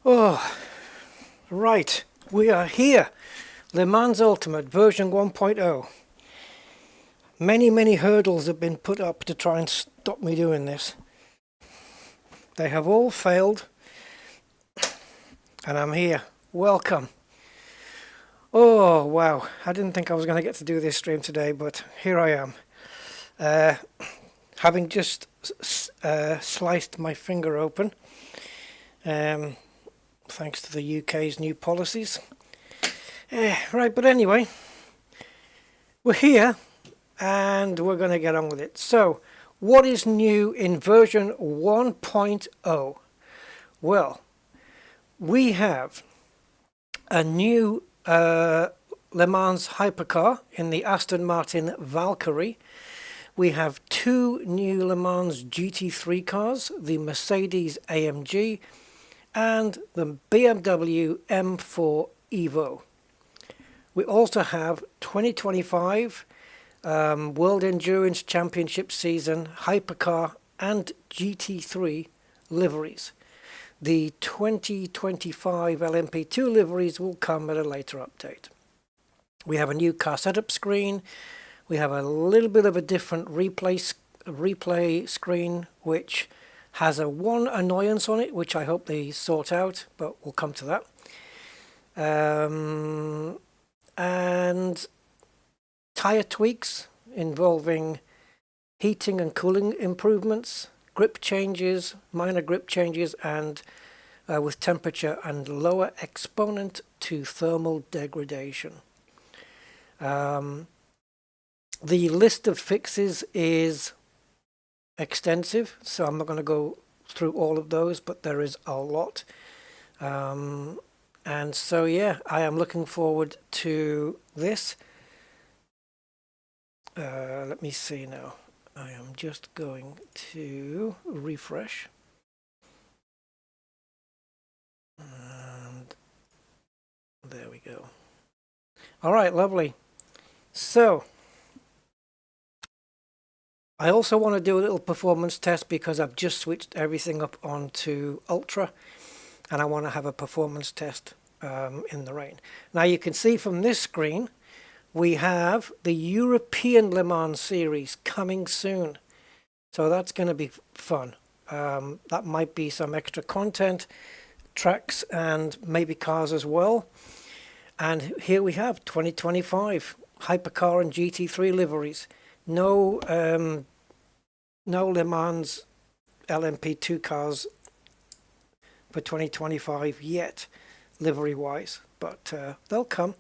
Oh, right, we are here. Le Mans Ultimate version 1.0. Many hurdles have been put up to try and stop me doing this. They have all failed, and I'm here. Welcome. Oh, wow. I didn't think I was going to get to do this stream today, but here I am. Having just sliced my finger open, thanks to the UK's new policies. Right, but anyway, we're here, and we're going to get on with it. So, what is new in version 1.0? Well, we have a new Le Mans hypercar in the Aston Martin Valkyrie. We have two new Le Mans GT3 cars, the Mercedes AMG and the BMW M4 Evo. We also have 2025 World Endurance Championship season hypercar and GT3 liveries. The 2025 LMP2 liveries will come at a later update. We have a new car setup screen. We have a little bit of a different replay screen, which has one annoyance on it, which I hope they sort out, but we'll come to that. And tyre tweaks involving heating and cooling improvements, grip changes, minor grip changes, and with temperature and lower exponent to thermal degradation. The list of fixes is extensive, so I'm not going to go through all of those, but there is a lot. And so, yeah, I am looking forward to this. Let me see now. I am just going to refresh. And there we go. All right, lovely. So, I also want to do a little performance test because I've just switched everything up onto Ultra, and I want to have a performance test in the rain. Now you can see from this screen, we have the European Le Mans series coming soon. So that's going to be fun. That might be some extra content, tracks, and maybe cars as well. And here we have 2025 Hypercar and GT3 liveries. No Le Mans LMP2 cars for 2025 yet, livery-wise, but they'll come.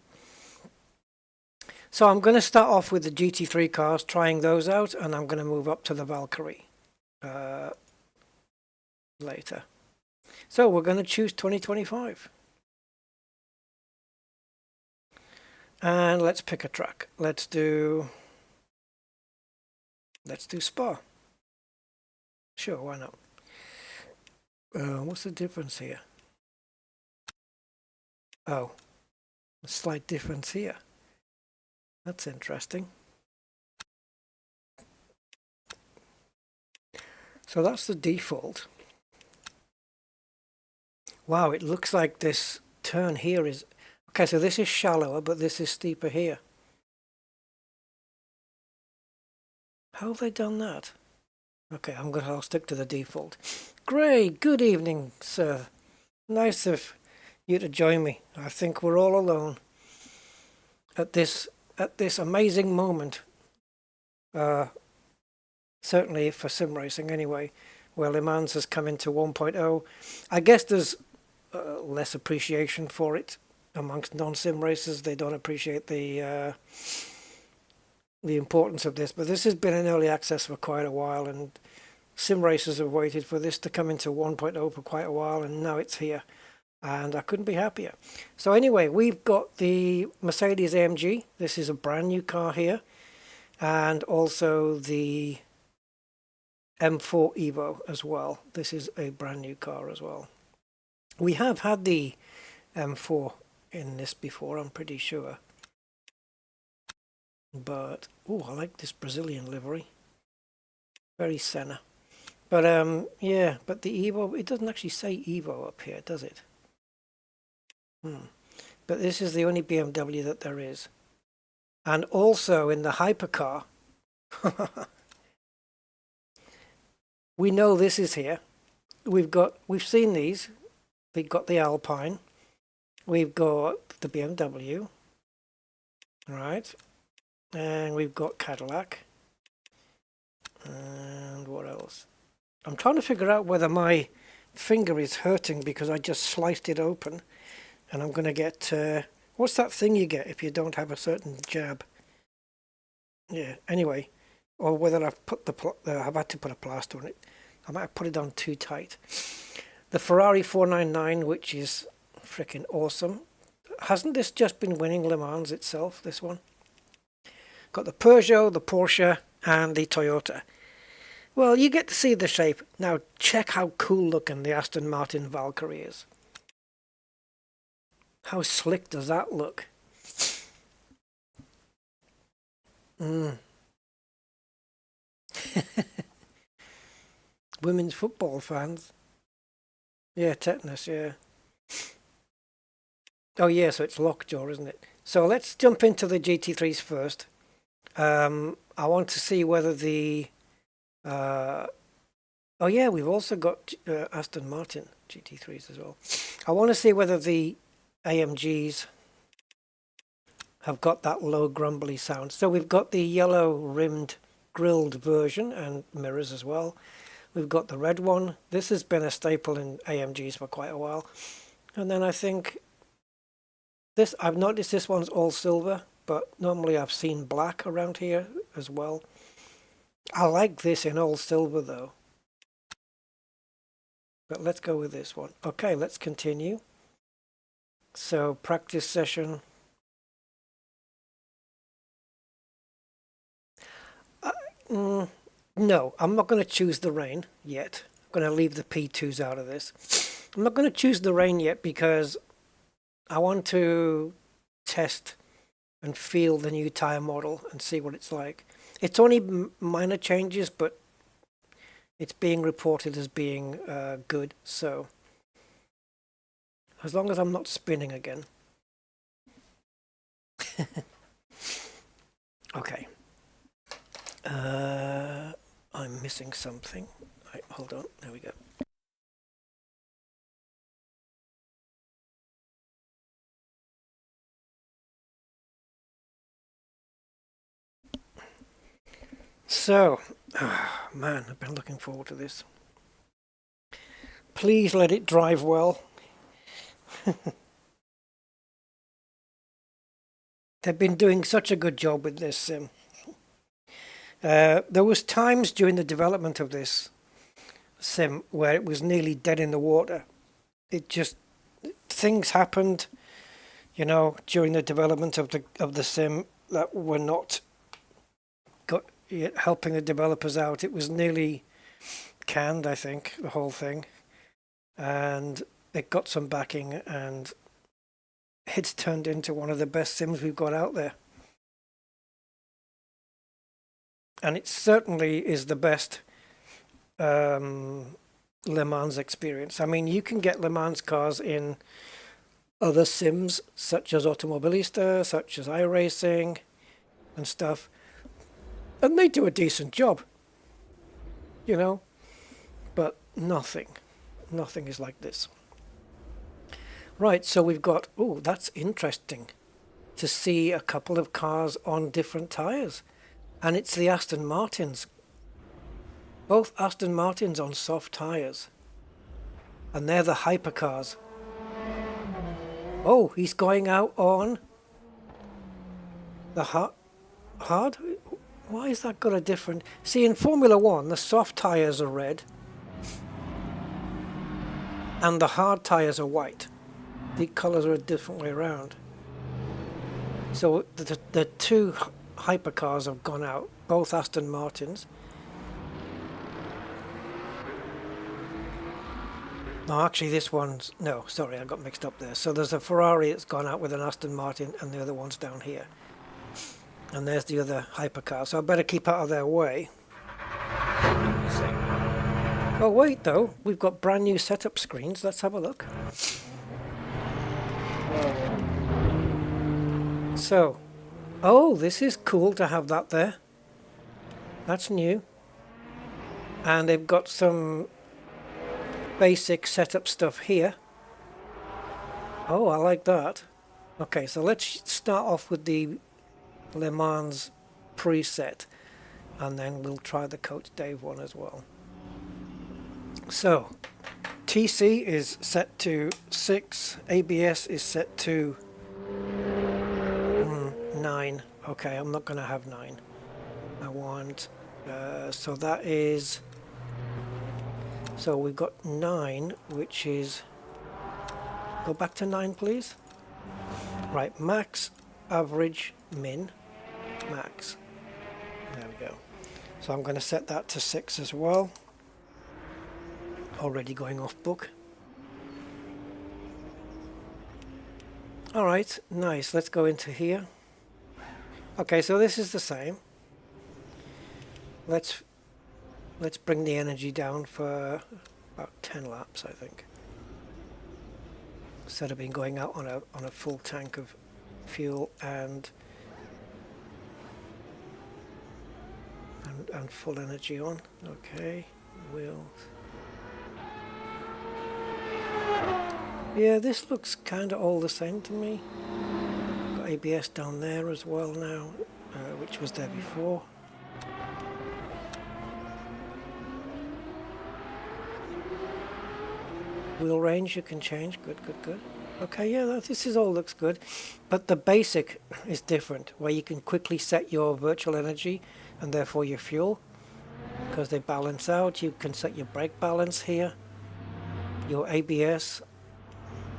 So I'm going to start off with the GT3 cars, trying those out, and I'm going to move up to the Valkyrie later. So we're going to choose 2025. And let's pick a track. Let's do Spa. Sure, why not? What's the difference here? Oh, a slight difference here. That's interesting. So that's the default. Wow, it looks like this turn here is... Okay, so this is shallower, but this is steeper here. How have they done that? Okay, I'll stick to the default. Great, good evening, sir. Nice of you to join me. I think we're all alone at this amazing moment. Certainly for sim racing anyway, where Le Mans has come into 1.0. I guess there's less appreciation for it amongst non-sim racers. They don't appreciate the importance of this, but this has been in early access for quite a while, and sim racers have waited for this to come into 1.0 for quite a while, and now it's here, and I couldn't be happier. So anyway, we've got the Mercedes AMG. This is a brand new car here, and also the M4 Evo as well. This is a brand new car as well. We have had the M4 in this before, I'm pretty sure. But, oh, I like this Brazilian livery. Very Senna. But, yeah, but the Evo, it doesn't actually say Evo up here, does it? But this is the only BMW that there is. And also in the hypercar, we know this is here. We've seen these. We've got the Alpine. We've got the BMW. Right. And we've got Cadillac. And what else? I'm trying to figure out whether my finger is hurting because I just sliced it open. And I'm going to get... what's that thing you get if you don't have a certain jab? Yeah, anyway. Or whether I've I've had to put a plaster on it. I might have put it on too tight. The Ferrari 499, which is freaking awesome. Hasn't this just been winning Le Mans itself, this one? Got the Peugeot, the Porsche, and the Toyota. Well, you get to see the shape. Now, check how cool looking the Aston Martin Valkyrie is. How slick does that look? Women's football fans. Yeah, tetanus, yeah. Oh yeah, so it's lockjaw, isn't it? So let's jump into the GT3s first. I want to see whether the... oh yeah, we've also got Aston Martin GT3s as well. I want to see whether the AMGs have got that low grumbly sound. So we've got the yellow rimmed grilled version and mirrors as well. We've got the red one. This has been a staple in AMGs for quite a while. And then I think this, I've noticed this one's all silver, but normally I've seen black around here as well. I like this in all silver though. But let's go with this one. Okay, let's continue. So practice session. No, I'm not going to choose the rain yet. I'm going to leave the P2s out of this. I'm not going to choose the rain yet because I want to test and feel the new tyre model and see what it's like. It's only minor changes, but it's being reported as being good, so as long as I'm not spinning again. Okay. I'm missing something. Right, hold on, there we go. So, man, I've been looking forward to this. Please let it drive well. They've been doing such a good job with this sim. There was times during the development of this sim where it was nearly dead in the water. It just, things happened, you know, during the development of the sim that were not helping the developers out. It was nearly canned, I think, the whole thing, and it got some backing, and it's turned into one of the best sims we've got out there. And it certainly is the best Le Mans experience. I mean, you can get Le Mans cars in other sims, such as Automobilista, such as iRacing and stuff, and they do a decent job, you know, but nothing is like this. Right, so we've got, oh, that's interesting to see a couple of cars on different tyres. And it's the Aston Martins. Both Aston Martins on soft tyres. And they're the hypercars. Oh, he's going out on the hard? Why is that got a different... See, in Formula 1, the soft tyres are red. And the hard tyres are white. The colours are a different way around. So the two hypercars have gone out, both Aston Martins. No, actually this one's... No, sorry, I got mixed up there. So there's a Ferrari that's gone out with an Aston Martin and the other one's down here. And there's the other hypercar, so I better keep out of their way. Oh wait though, we've got brand new setup screens. Let's have a look. So, oh, this is cool to have that there. That's new. And they've got some basic setup stuff here. Oh, I like that. Okay, so let's start off with the Le Mans preset, and then we'll try the Coach Dave one as well. So, TC is set to 6, ABS is set to 9. Okay, I'm not going to have 9. I want, so that is, so we've got 9, which is, go back to 9 please. Right, max, average, min, max. There we go. So I'm going to set that to 6 as well. Already going off book. Alright, nice. Let's go into here. Okay, so this is the same. Let's bring the energy down for about 10 laps, I think. Instead of being going out on a full tank of fuel and full energy on. Okay, wheels. Yeah, this looks kind of all the same to me. Got ABS down there as well now, which was there before. Wheel range you can change. Good, good, good. Okay, yeah, this is all looks good. But the basic is different, where you can quickly set your virtual energy and therefore your fuel, because they balance out. You can set your brake balance here, your ABS,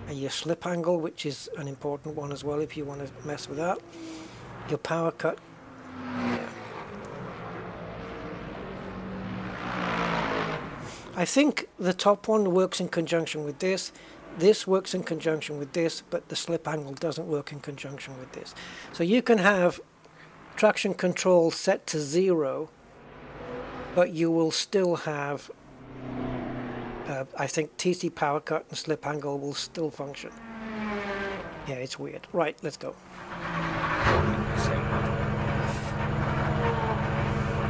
and your slip angle, which is an important one as well if you want to mess with that. Your power cut. Yeah. I think the top one works in conjunction with this. This works in conjunction with this, but the slip angle doesn't work in conjunction with this. So you can have traction control set to 0, but you will still have I think TC power cut and slip angle will still function. Yeah, it's weird. Right, let's go.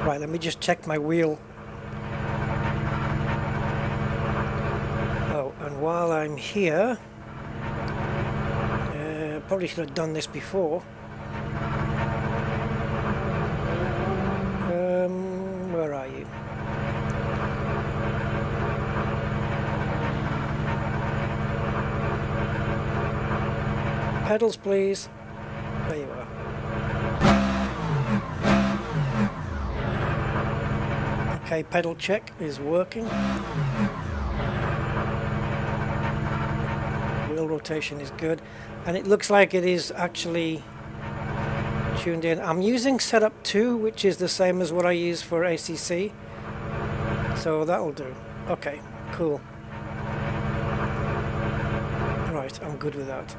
Right, let me just check my wheel. Oh, and while I'm here, probably should have done this before. Where are you? Pedals, please. There you are. Okay, pedal check is working. Wheel rotation is good. And it looks like it is actually tuned in. I'm using setup 2, which is the same as what I use for ACC. So that'll do. Okay, cool. Right, I'm good with that.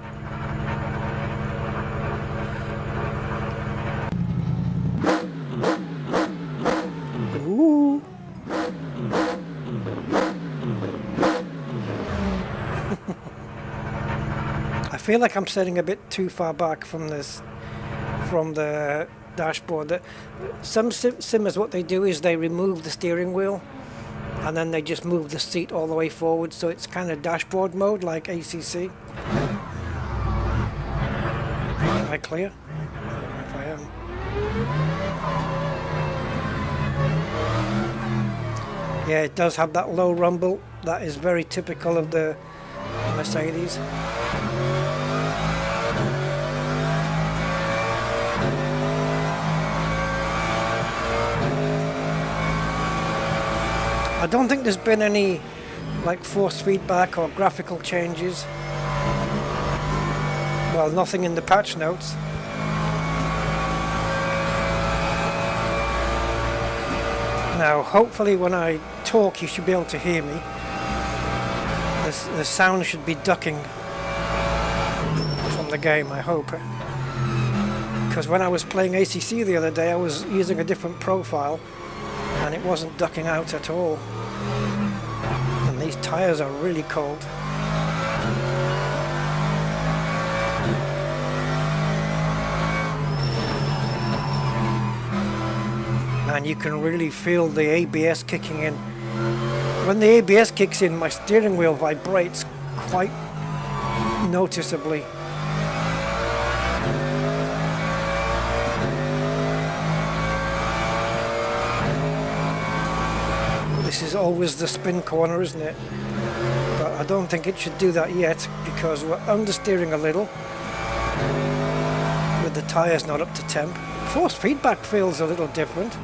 Ooh. I feel like I'm sitting a bit too far back from this, from the dashboard. Some simmers, what they do is they remove the steering wheel and then they just move the seat all the way forward, so it's kind of dashboard mode like ACC. Am I clear? I don't know if I am. Yeah, it does have that low rumble. That is very typical of the Mercedes. I don't think there's been any like force feedback or graphical changes. Well, nothing in the patch notes. Now, hopefully when I talk you should be able to hear me. The sound should be ducking from the game, I hope. Because when I was playing ACC the other day, I was using a different profile and it wasn't ducking out at all. And these tyres are really cold. and you can really feel the ABS kicking in. When the ABS kicks in, my steering wheel vibrates quite noticeably. This is always the spin corner, isn't it? But I don't think it should do that yet, because we're understeering a little with the tyres not up to temp. Force feedback feels a little different,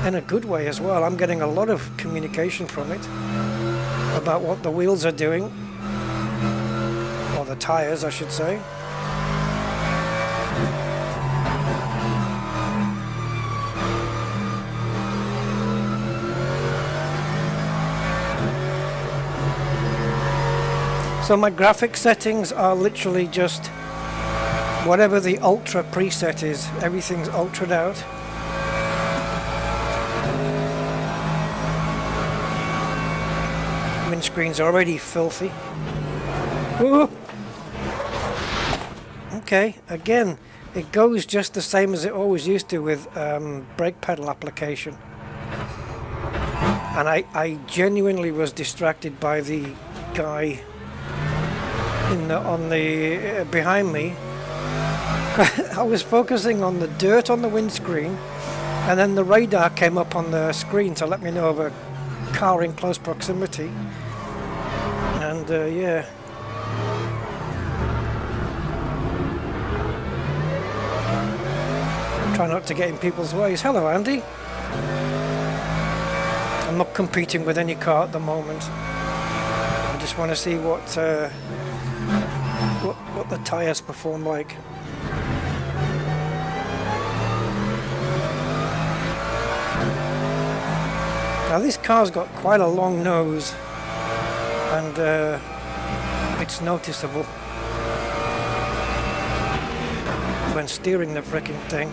in a good way as well. I'm getting a lot of communication from it about what the wheels are doing, or the tyres I should say. So my graphics settings are literally just whatever the ultra preset is. Everything's ultra'd out. Windscreen's already filthy. Ooh. Okay, again, it goes just the same as it always used to with brake pedal application. And I genuinely was distracted by the guy on the behind me. I was focusing on the dirt on the windscreen, and then the radar came up on the screen to let me know of a car in close proximity. And yeah, try not to get in people's ways. Hello, Andy. I'm not competing with any car at the moment. I just want to see what the tyres perform like. Now this car's got quite a long nose, and it's noticeable when steering the frickin' thing.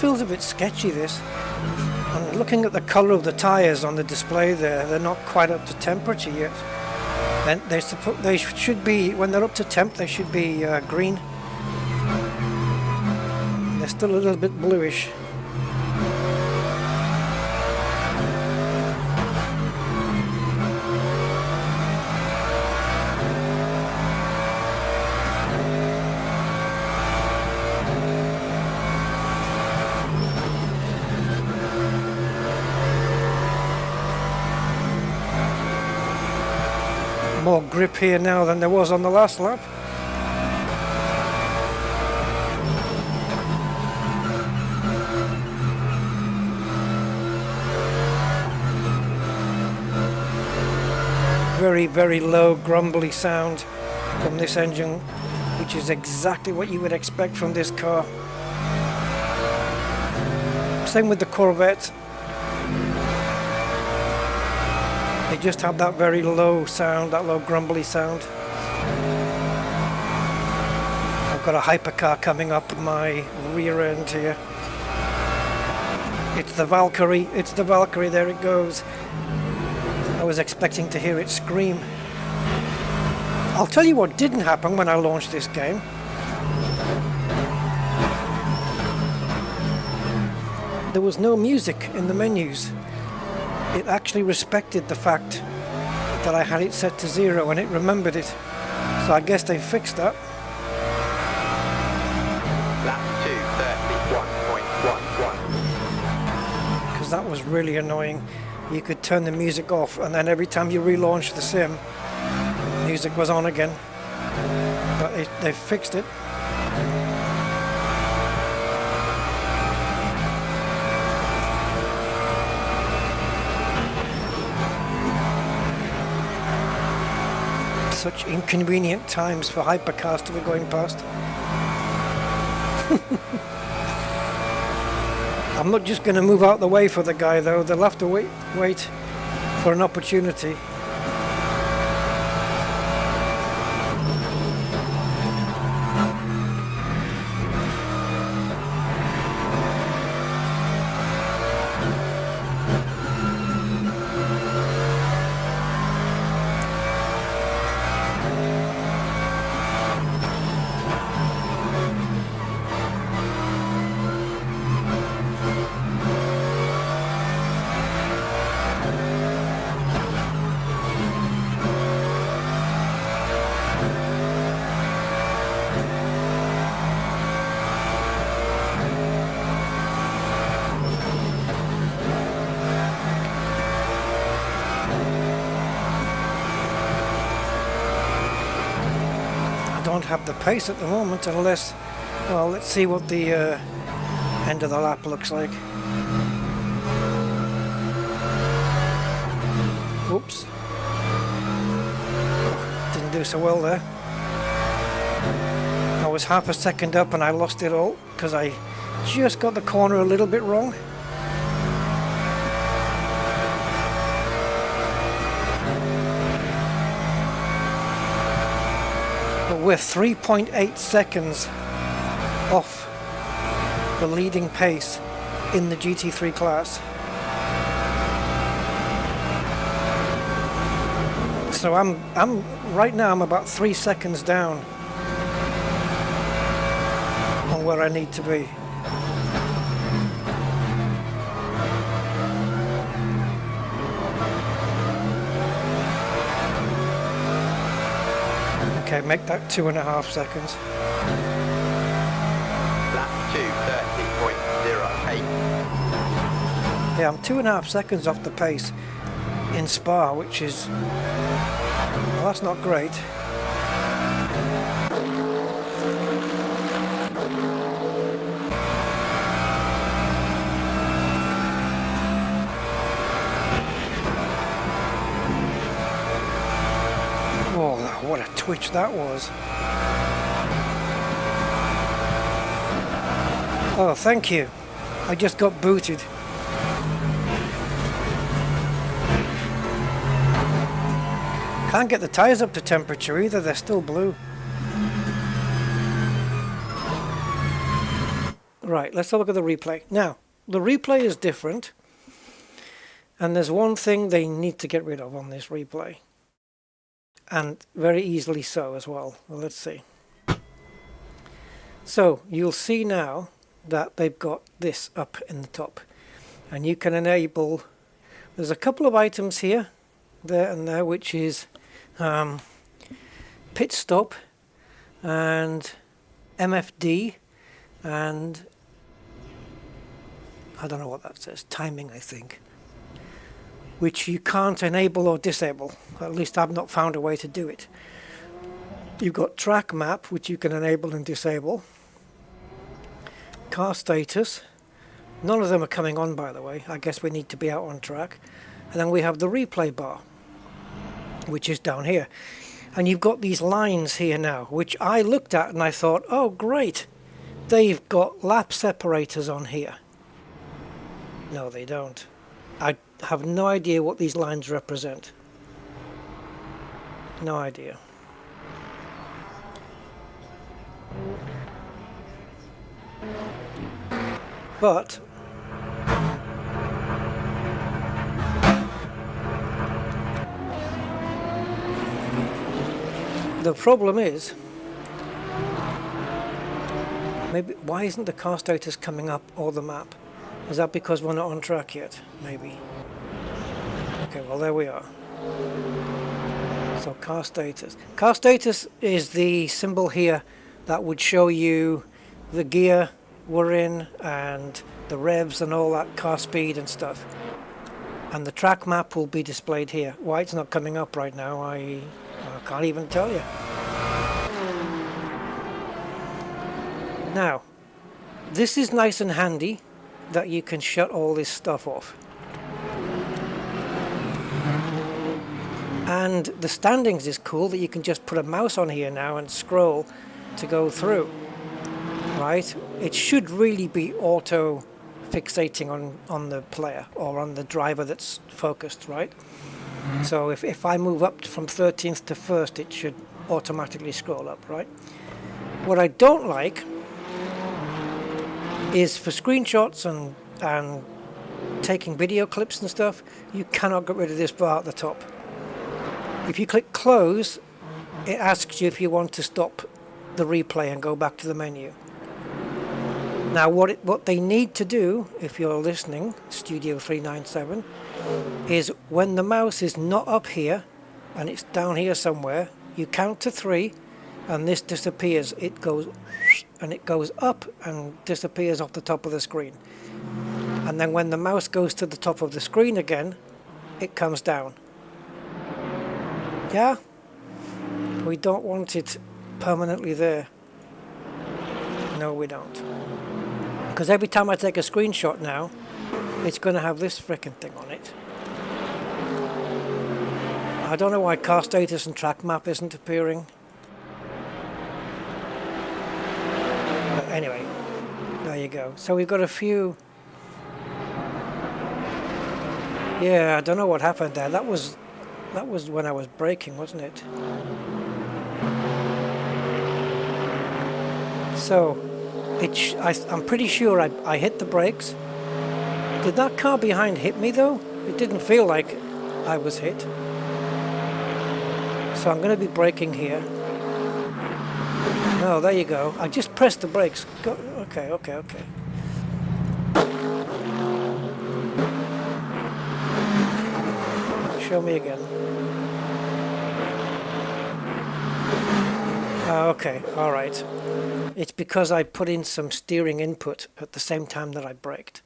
Feels a bit sketchy, this. And looking at the colour of the tyres on the display there, they're not quite up to temperature yet. And they should be, when they're up to temp, they should be green. They're still a little bit bluish. More grip here now than there was on the last lap. Very, very low grumbly sound from this engine, which is exactly what you would expect from this car. Same with the Corvette. They just have that very low sound, that low grumbly sound. I've got a hypercar coming up my rear end here. It's the Valkyrie, there it goes. I was expecting to hear it scream. I'll tell you what didn't happen when I launched this game. There was no music in the menus. It actually respected the fact that I had it set to 0 and it remembered it. So I guess they fixed that. Lap 2:31.11. Because that was really annoying. You could turn the music off and then every time you relaunched the sim, music was on again. But they fixed it. Such inconvenient times for hypercars to be going past. I'm not just going to move out the way for the guy though. They'll have to wait for an opportunity. don't have the pace at the moment unless, well, let's see what the end of the lap looks like. Whoops. Oh, didn't do so well there. I was half a second up and I lost it all because I just got the corner a little bit wrong. But we're 3.8 seconds off the leading pace in the GT3 class. So I'm right now I'm about 3 seconds down on where I need to be. Okay, make that 2.5 seconds. Lap 2:30.08. Yeah, I'm 2.5 seconds off the pace in Spa, which is, well, that's not great. Oh, what a twitch that was. Oh, thank you. I just got booted. Can't get the tyres up to temperature either, they're still blue. Right, let's have a look at the replay. Now, the replay is different, and there's one thing they need to get rid of on this replay. And very easily so as well. Well, let's see. So, you'll see now that they've got this up in the top. And you can enable, there's a couple of items here, there and there, which is pit stop and MFD and I don't know what that says, timing I think, which you can't enable or disable. At least I've not found a way to do it. You've got track map, which you can enable and disable. Car status, none of them are coming on, by the way. I guess we need to be out on track. And then we have the replay bar, which is down here. And you've got these lines here now, which I looked at and I thought, oh great, they've got lap separators on here. No, they don't. I have no idea what these lines represent. No idea. But the problem is, maybe, why isn't the car status coming up or the map? Is that because we're not on track yet? Maybe. Okay, well there we are. So car status. Car status is the symbol here that would show you the gear we're in and the revs and all that, car speed and stuff. And the track map will be displayed here. Why it's not coming up right now, I can't even tell you. Now, this is nice and handy that you can shut all this stuff off. And the standings is cool that you can just put a mouse on here now and scroll to go through. Right? It should really be auto fixating on the player or on the driver that's focused, right? So if I move up from 13th to 1st, it should automatically scroll up, right? What I don't like is for screenshots and taking video clips and stuff, you cannot get rid of this bar at the top. If you click close, it asks you if you want to stop the replay and go back to the menu. Now what they need to do, if you're listening, Studio 397, is when the mouse is not up here and it's down here somewhere, you count to 3 and this disappears. It goes and it goes up and disappears off the top of the screen. And then when the mouse goes to the top of the screen again, it comes down. Yeah? We don't want it permanently there. No, we don't. Because every time I take a screenshot now, it's going to have this frickin' thing on it. I don't know why car status and track map isn't appearing. But anyway, there you go. So we've got a few... Yeah, I don't know what happened there. That was when I was braking, wasn't it? So, I'm pretty sure I hit the brakes. Did that car behind hit me though? It didn't feel like I was hit. So I'm going to be braking here. No, there you go. I just pressed the brakes. Go, okay. Show me again. Okay, alright. It's because I put in some steering input at the same time that I braked.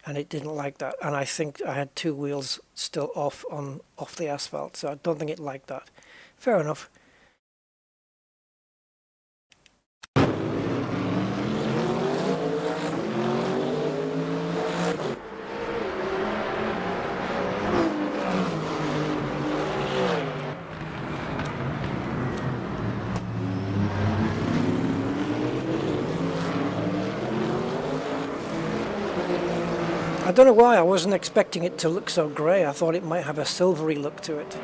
And it didn't like that. And I think I had two wheels still off the asphalt, so I don't think it liked that. Fair enough. I don't know why I wasn't expecting it to look so grey. I thought it might have a silvery look to it.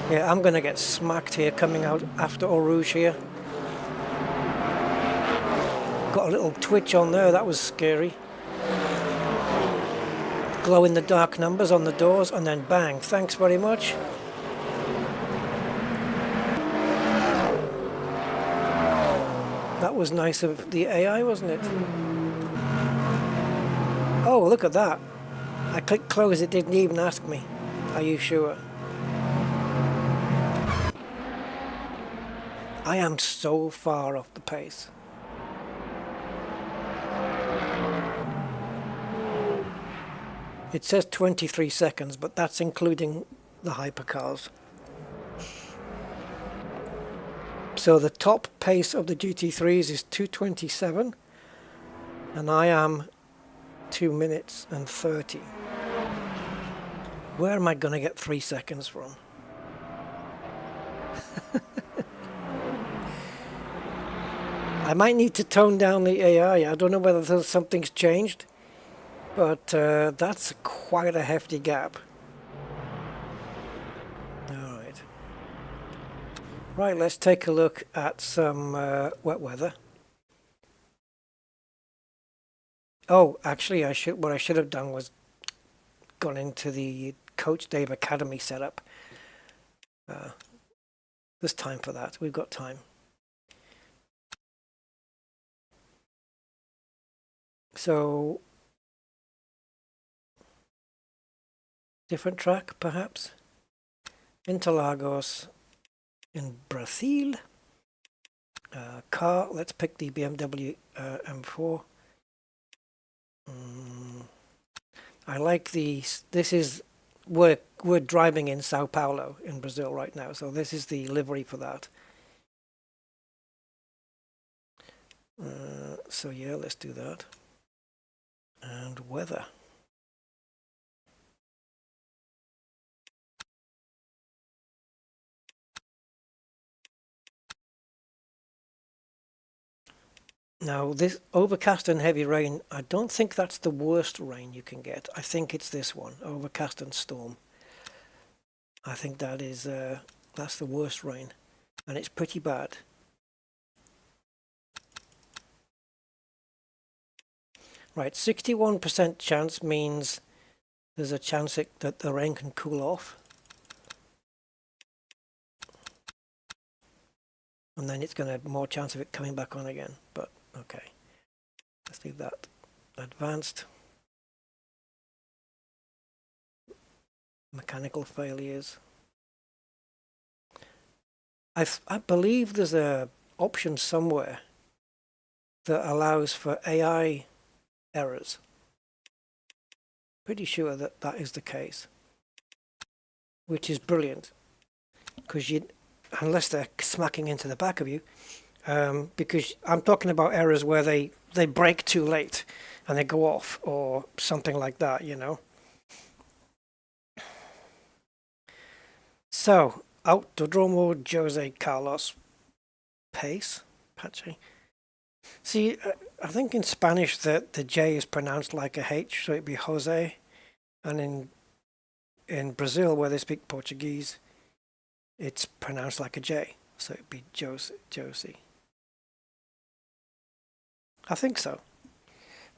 Yeah, I'm going to get smacked here coming out after Eau Rouge here. Got a little twitch on there, that was scary. Glow in the dark numbers on the doors and then bang, thanks very much. That was nice of the AI, wasn't it? Oh, look at that. I clicked close, it didn't even ask me. Are you sure? I am so far off the pace. It says 23 seconds, but that's including the hypercars. So the top pace of the GT3s is 2:27, and I am 2 minutes and 30. Where am I going to get 3 seconds from? I might need to tone down the AI. I don't know whether something's changed, but that's quite a hefty gap. Alright. Right, let's take a look at some wet weather. Oh, actually, what I should have done was gone into the Coach Dave Academy setup. There's time for that. We've got time. So, different track, perhaps. Interlagos in Brazil. Car, let's pick the BMW M4. I like these. This is we're driving in Sao Paulo in Brazil right now, so this is the livery for that. So yeah, let's do that. And weather. Now, this overcast and heavy rain, I don't think that's the worst rain you can get. I think it's this one, overcast and storm. I think that is that's the worst rain, and it's pretty bad. Right, 61% chance means there's a chance that the rain can cool off. And then it's going to have more chance of it coming back on again, but okay. Let's do that. Advanced. Mechanical failures. I believe there's a option somewhere that allows for AI errors. Pretty sure that is the case, which is brilliant, because unless they're smacking into the back of you. Because I'm talking about errors where they brake too late and they go off or something like that, you know. So, Autodromo Jose Carlos Pace, Pache. See, I think in Spanish that the J is pronounced like a H, so it'd be Jose. And in Brazil, where they speak Portuguese, it's pronounced like a J, so it'd be Josie. I think so.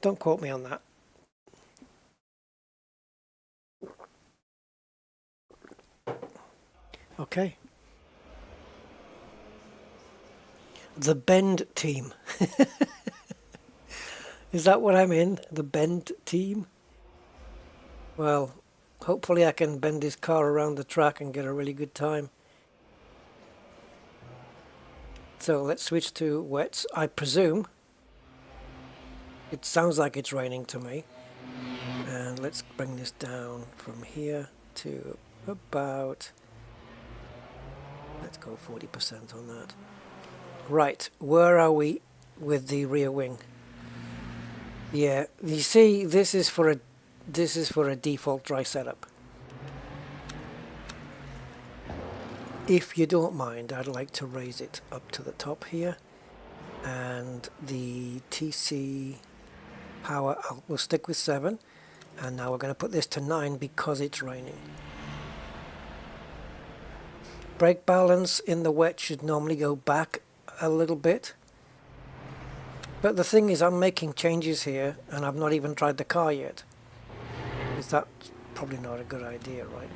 Don't quote me on that. Okay. The Bend team. Is that what I'm in? The Bend team? Well, hopefully I can bend this car around the track and get a really good time. So let's switch to wets. I presume it sounds like it's raining to me. And let's bring this down from here to about, let's go 40% on that. Right, where are we with the rear wing? Yeah, you see, this is for a default dry setup. If you don't mind, I'd like to raise it up to the top here, and the TC power we'll stick with 7, and now we're going to put this to 9 because it's raining. Brake balance in the wet should normally go back a little bit, but the thing is, I'm making changes here and I've not even tried the car yet. Is that probably not a good idea, right?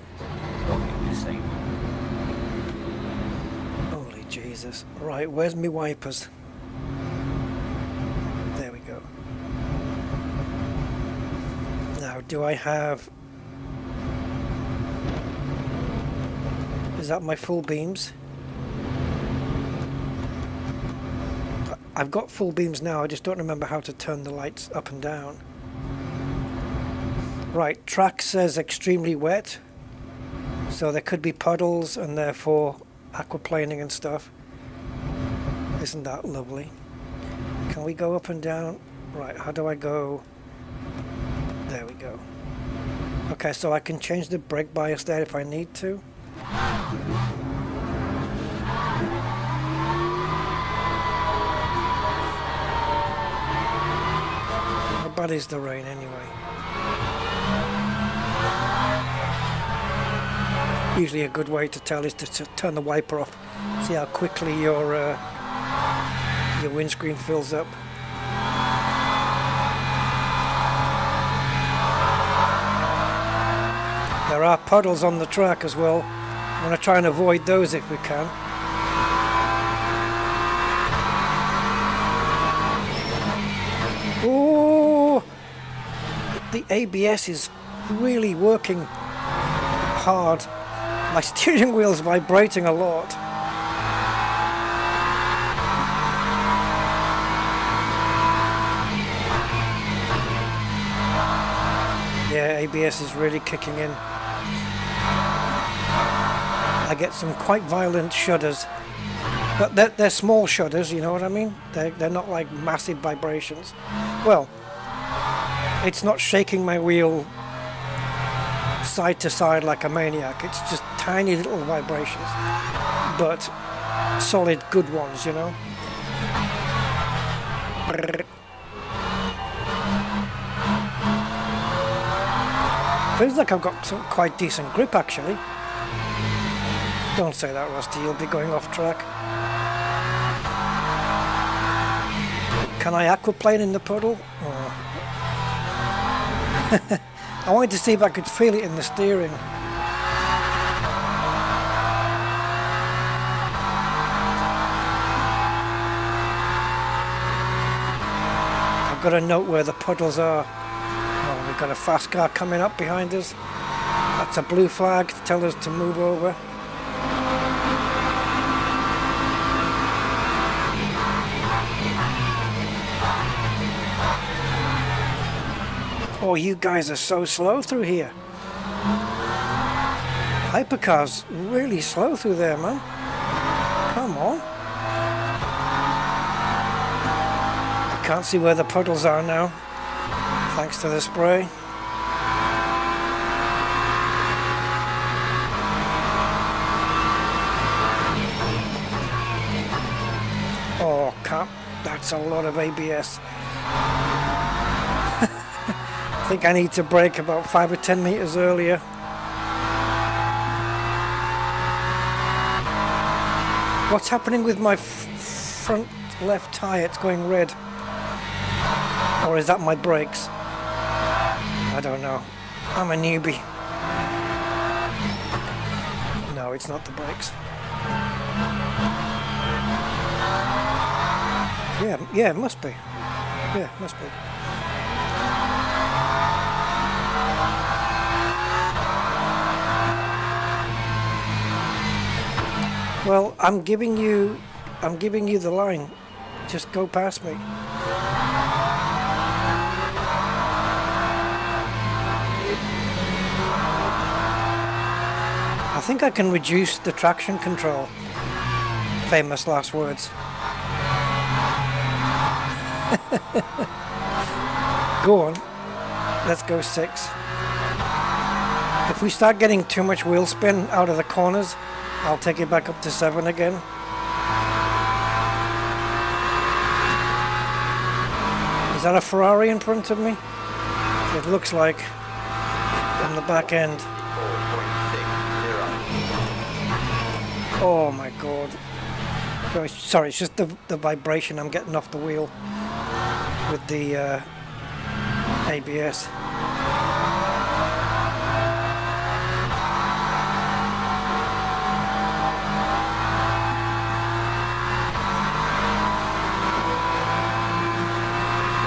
Holy Jesus. Right, where's my wipers? There we go. Now, do I have... Is that my full beams? I've got full beams now, I just don't remember how to turn the lights up and down. Right, track says extremely wet, so there could be puddles and therefore aquaplaning and stuff. Isn't that lovely? Can we go up and down? Right, how do I go? There we go. Okay, so I can change the brake bias there if I need to. How bad is the rain anyway? Usually a good way to tell is to turn the wiper off. See how quickly your windscreen fills up. There are puddles on the track as well. I'm going to try and avoid those if we can. Oh, the ABS is really working hard. My steering wheel's vibrating a lot. Yeah, ABS is really kicking in. I get some quite violent shudders, but they're small shudders, you know what I mean? They're not like massive vibrations. Well, it's not shaking my wheel side to side like a maniac. It's just tiny little vibrations, but solid good ones, you know. Feels like I've got some quite decent grip actually. Don't say that, Rusty, you'll be going off track. Can I aquaplane in the puddle? Oh. I wanted to see if I could feel it in the steering. I've got to note where the puddles are. Oh, we've got a fast car coming up behind us. That's a blue flag to tell us to move over. Oh, you guys are so slow through here. Hypercars really slow through there, man. Oh. I can't see where the puddles are now, thanks to the spray. Oh, crap. That's a lot of ABS. I think I need to brake about 5 or 10 meters earlier. What's happening with my front left tyre? It's going red. Or is that my brakes? I don't know. I'm a newbie. No, it's not the brakes. Yeah, it must be. Yeah, it must be. Well, I'm giving you the line. Just go past me. I think I can reduce the traction control. Famous last words. Go on. Let's go 6. If we start getting too much wheel spin out of the corners, I'll take it back up to 7 again. Is that a Ferrari in front of me? It looks like on the back end. 4.60. Oh my god. Sorry, it's just the vibration I'm getting off the wheel with the ABS.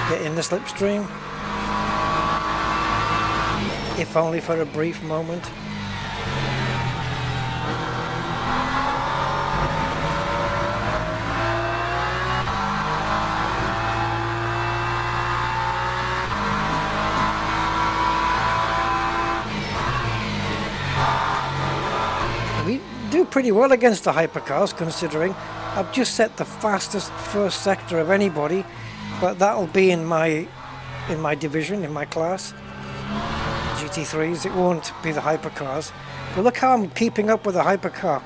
Get in the slipstream, if only for a brief moment. We do pretty well against the hypercars, considering I've just set the fastest first sector of anybody. But that'll be in my division, in my class, GT3s. It won't be the hypercars. But look how I'm keeping up with the hypercar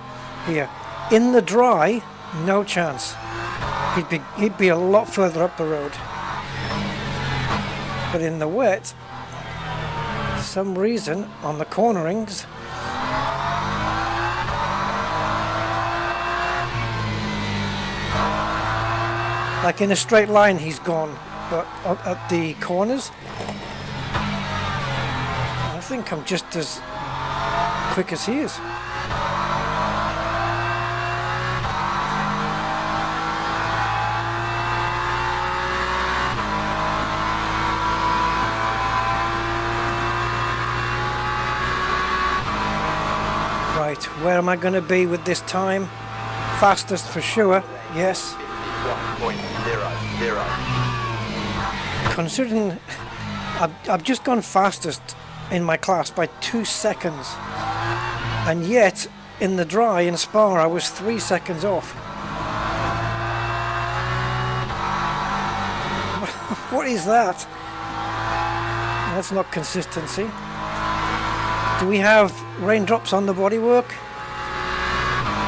here. In the dry, no chance. He'd be a lot further up the road. But in the wet, for some reason, on the cornerings, like in a straight line he's gone, but at the corners I think I'm just as quick as he is. Right, where am I going to be with this time? Fastest for sure, yes. 1.00. Considering I've just gone fastest in my class by 2 seconds, and yet in the dry in Spa I was 3 seconds off. What is that? That's not consistency. Do we have raindrops on the bodywork?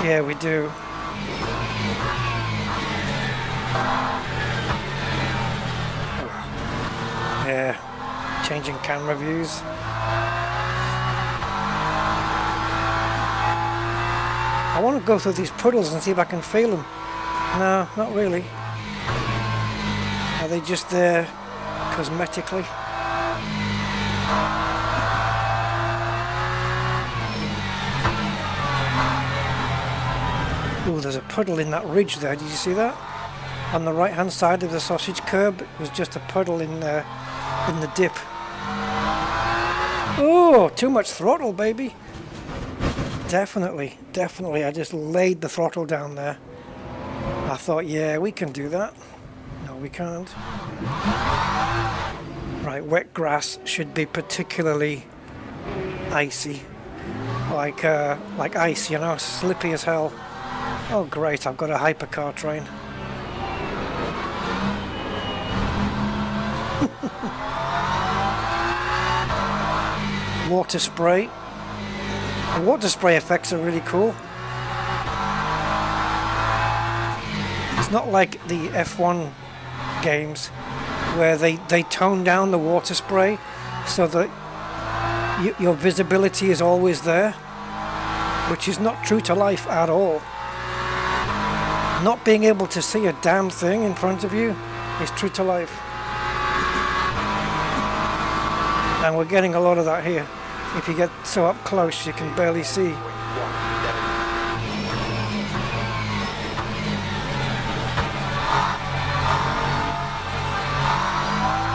Yeah, we do. Yeah, changing camera views. I want to go through these puddles and see if I can feel them. No, not really. Are they just there cosmetically? Oh, there's a puddle in that ridge there. Did you see that? On the right hand side of the sausage curb, it was just a puddle in the dip. Oh, too much throttle, baby. Definitely, I just laid the throttle down there. I thought, yeah, we can do that. No, we can't. Right, wet grass should be particularly icy. Like ice, you know, slippy as hell. Oh great, I've got a hypercar train. Water spray. The water spray effects are really cool. It's not like the F1 games where they tone down the water spray so that your visibility is always there, which is not true to life at all. Not being able to see a damn thing in front of you is true to life. And we're getting a lot of that here. If you get so up close, you can barely see.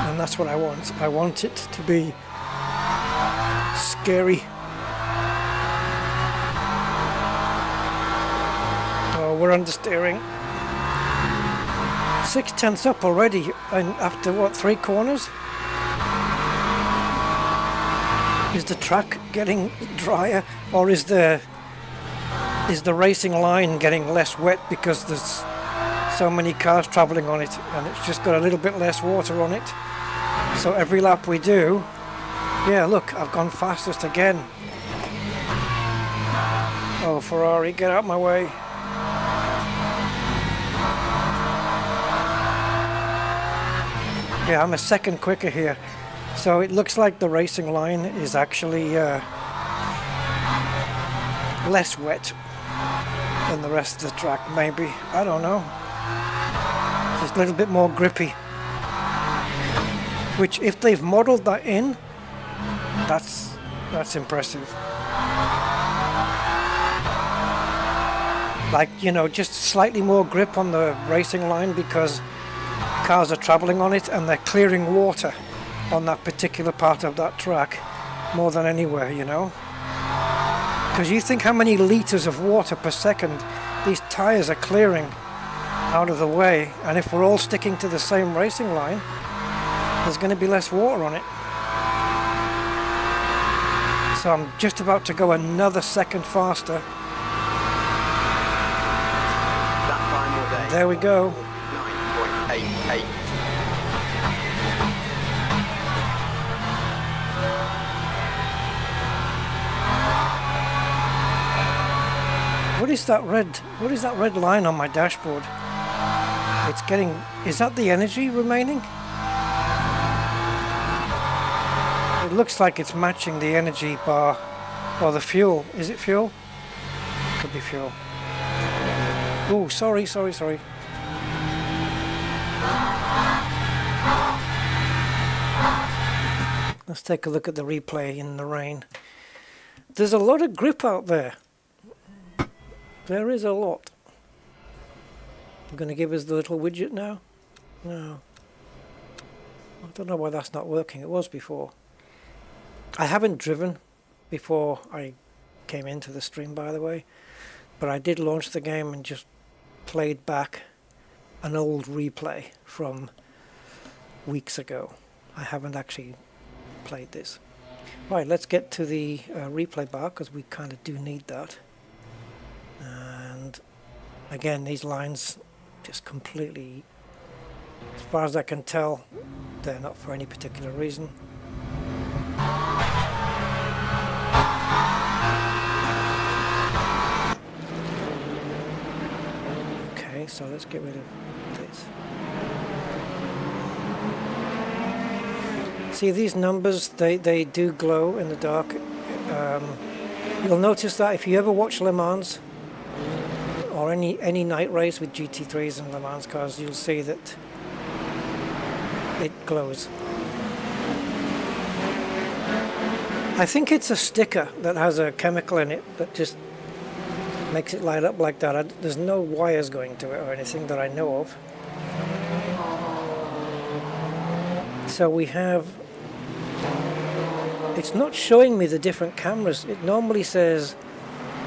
And that's what I want. I want it to be scary. Oh, we're understeering. 6/10 up already, and after what, 3 corners? Is the track getting drier, or is the racing line getting less wet because there's so many cars traveling on it and it's just got a little bit less water on it? So every lap we do, yeah, look, I've gone fastest again. Oh, Ferrari, get out my way. Yeah, I'm a second quicker here. So it looks like the racing line is actually less wet than the rest of the track, maybe. I don't know. Just a little bit more grippy. Which, if they've modeled that in, that's impressive. Like, you know, just slightly more grip on the racing line because cars are traveling on it and they're clearing water on that particular part of that track more than anywhere, you know. Because you think how many litres of water per second these tyres are clearing out of the way, and if we're all sticking to the same racing line, there's going to be less water on it. So I'm just about to go another second faster. There we go. 9.88. What is that red line on my dashboard? It's getting, is that the energy remaining? It looks like it's matching the energy bar, or the fuel. Is it fuel? Could be fuel. Oh, sorry. Let's take a look at the replay in the rain. There's a lot of grip out there. There is a lot. I'm going to give us the little widget now. No. I don't know why that's not working. It was before. I haven't driven before I came into the stream, by the way. But I did launch the game and just played back an old replay from weeks ago. I haven't actually played this. Right, let's get to the replay bar because we kind of do need that. And again, these lines just completely, as far as I can tell, they're not for any particular reason. Okay, so let's get rid of this. See these numbers, they do glow in the dark. You'll notice that if you ever watch Le Mans or any night race with GT3s and Le Mans cars, you'll see that it glows. I think it's a sticker that has a chemical in it that just makes it light up like that. There's no wires going to it or anything that I know of. So we have, it's not showing me the different cameras. It normally says,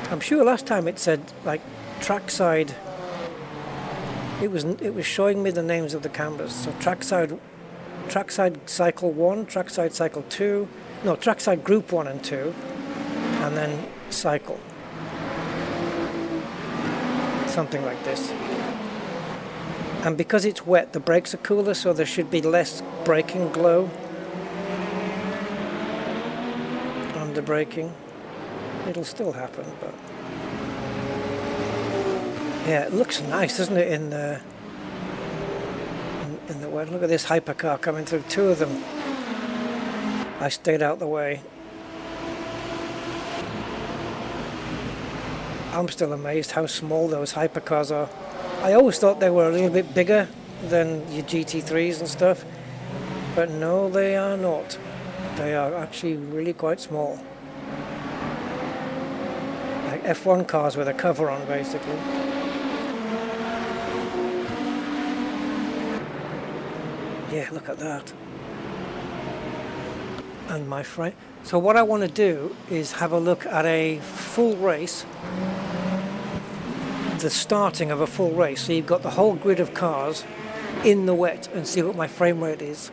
I'm sure last time it said like trackside. It was showing me the names of the cameras. So trackside cycle 1, trackside cycle 2, no, trackside group 1 and 2, and then cycle. something like this. And because it's wet, the brakes are cooler, so there should be less braking glow on the braking. It'll still happen, but yeah, it looks nice, doesn't it, in the wet. Look at this hypercar coming through, two of them. I stayed out the way. I'm still amazed how small those hypercars are. I always thought they were a little bit bigger than your GT3s and stuff, but no, they are not. They are actually really quite small. Like F1 cars with a cover on, basically. Yeah, look at that. And my friend. So what I want to do is have a look at a full race, the starting of a full race. So you've got the whole grid of cars in the wet and see what my frame rate is.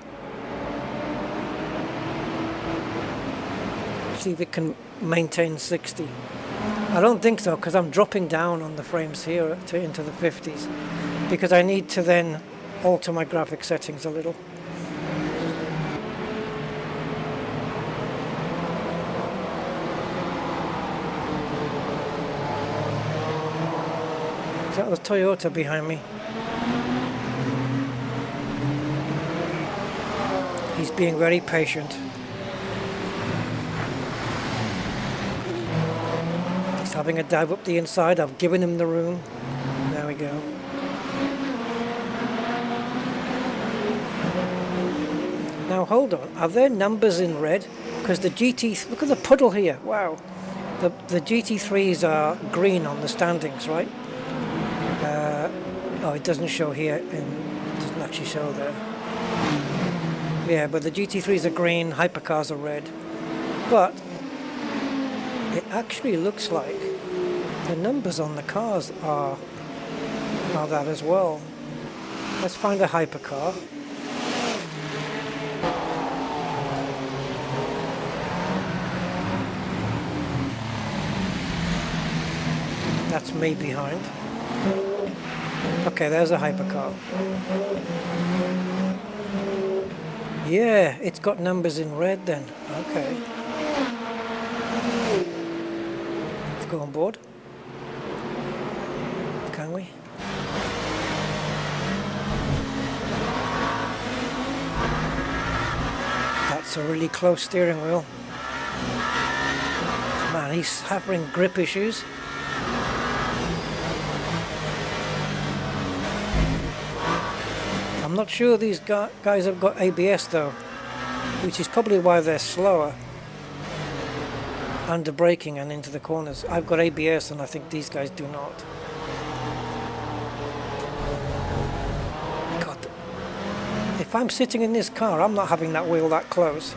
See if it can maintain 60. I don't think so, because I'm dropping down on the frames here into the 50s, because I need to then alter my graphic settings a little. Is that the Toyota behind me? He's being very patient. He's having a dive up the inside. I've given him the room. There we go. Now hold on, are there numbers in red? Because the GT, look at the puddle here, wow. The GT3s are green on the standings, right? Oh, it doesn't show here, and it doesn't actually show there. Yeah, but the GT3s are green, hypercars are red. But it actually looks like the numbers on the cars are that as well. Let's find a hypercar. That's me behind. Okay, there's a hypercar. Yeah, it's got numbers in red then. Okay. Let's go on board. Can we? That's a really close steering wheel. Man, he's having grip issues. I'm not sure these guys have got ABS though, which is probably why they're slower under braking and into the corners. I've got ABS and I think these guys do not. God, if I'm sitting in this car, I'm not having that wheel that close.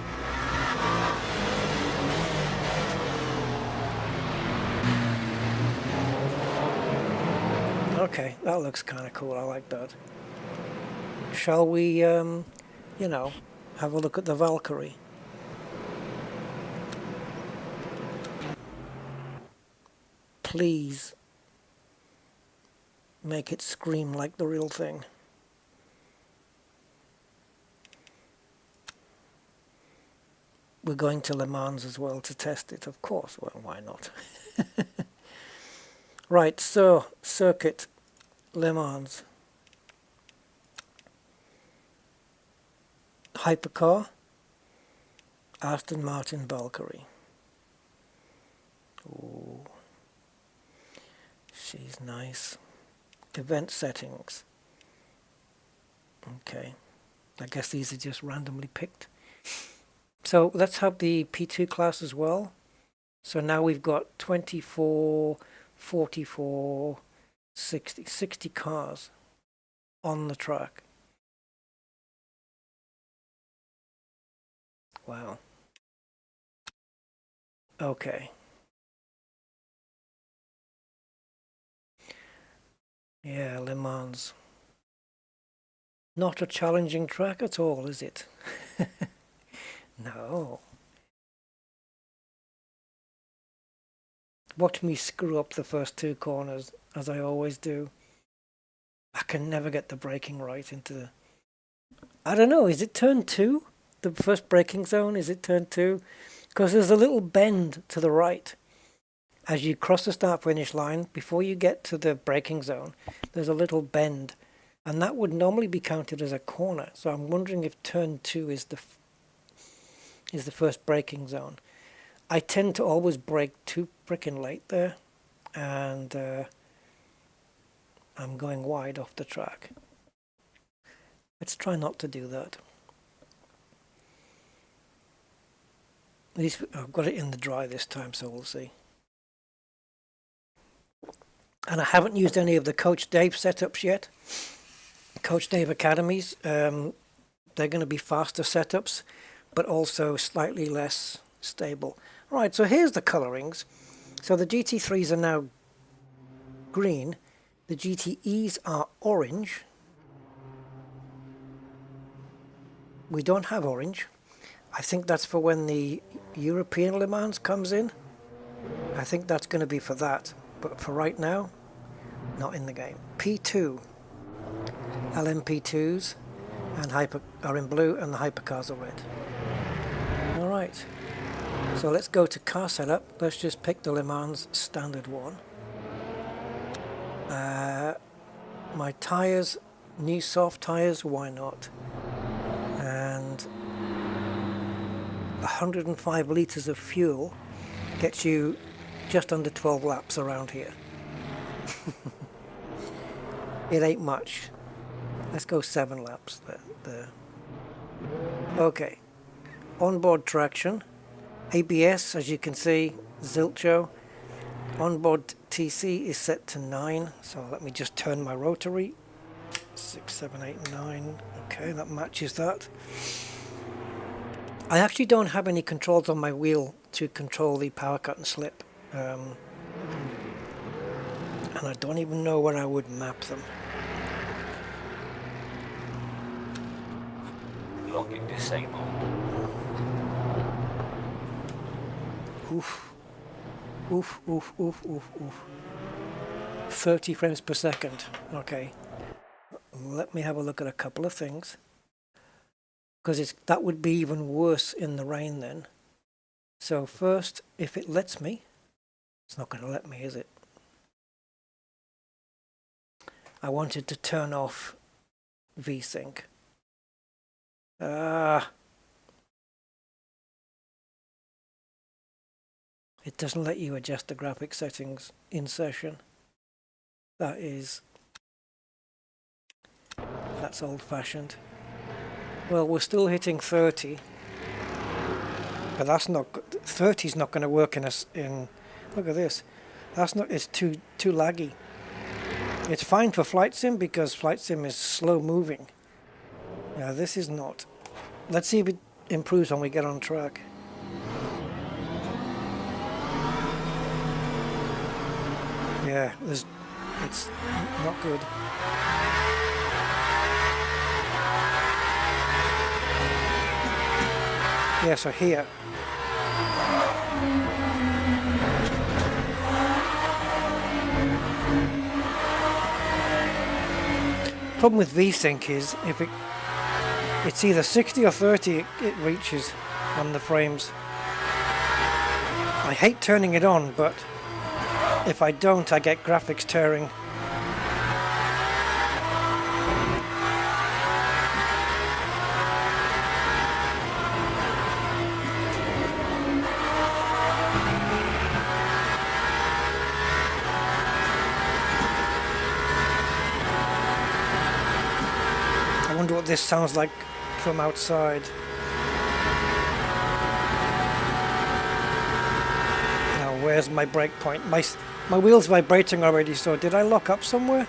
Okay, that looks kind of cool. I like that. Shall we, you know, have a look at the Valkyrie? Please make it scream like the real thing. We're going to Le Mans as well to test it, of course. Well, why not? Right, so circuit Le Mans. Hypercar, Aston Martin Valkyrie. Ooh, she's nice. Event settings. Okay, I guess these are just randomly picked. So let's have the P2 class as well. So now we've got 24, 44, 60 cars on the track. Wow. Okay. Yeah, Le Mans. Not a challenging track at all, is it? No. Watch me screw up the first two corners, as I always do. I can never get the braking right into the... I don't know, is it turn 2? The first braking zone, is it turn 2? Because there's a little bend to the right. As you cross the start-finish line, before you get to the braking zone, there's a little bend. And that would normally be counted as a corner. So I'm wondering if turn 2 is the first braking zone. I tend to always brake too frickin' late there. And I'm going wide off the track. Let's try not to do that. At least I've got it in the dry this time, so we'll see. And I haven't used any of the Coach Dave setups yet. Coach Dave Academies. They're going to be faster setups, but also slightly less stable. Right, so here's the colorings. So the GT3s are now green. The GTEs are orange. We don't have orange. I think that's for when the European Le Mans comes in. I think that's going to be for that. But for right now, not in the game. P2. LMP2s and are in blue, and the Hypercars are red. Alright. So let's go to car setup. Let's just pick the Le Mans standard one. My tyres, new soft tyres, why not? And 105 litres of fuel gets you just under 12 laps around here. It ain't much. Let's go 7 laps there. Okay. Onboard traction. ABS, as you can see, Zilcho. Onboard TC is set to 9. So let me just turn my rotary. 6, 7, 8, 9. Okay, that matches that. I actually don't have any controls on my wheel to control the power cut and slip. And I don't even know where I would map them. Locking disabled. Oof. Oof, oof, oof, oof, oof. 30 frames per second. Okay. Let me have a look at a couple of things. Because that would be even worse in the rain then. So first, if it lets me, it's not going to let me, is it? I wanted to turn off VSync. It doesn't let you adjust the graphic settings in session. That's old-fashioned. Well, we're still hitting 30, but that's not good. 30 is not going to work in us. Look at this. That's not. It's too laggy. It's fine for flight sim because flight sim is slow moving. Yeah, this is not. Let's see if it improves when we get on track. Yeah, it's not good. Yeah, so here. Problem with VSync is if it's either 60 or 30 it reaches on the frames. I hate turning it on, but if I don't, I get graphics tearing. I wonder what this sounds like from outside. Now, where's my brake point? My wheel's vibrating already, so did I lock up somewhere?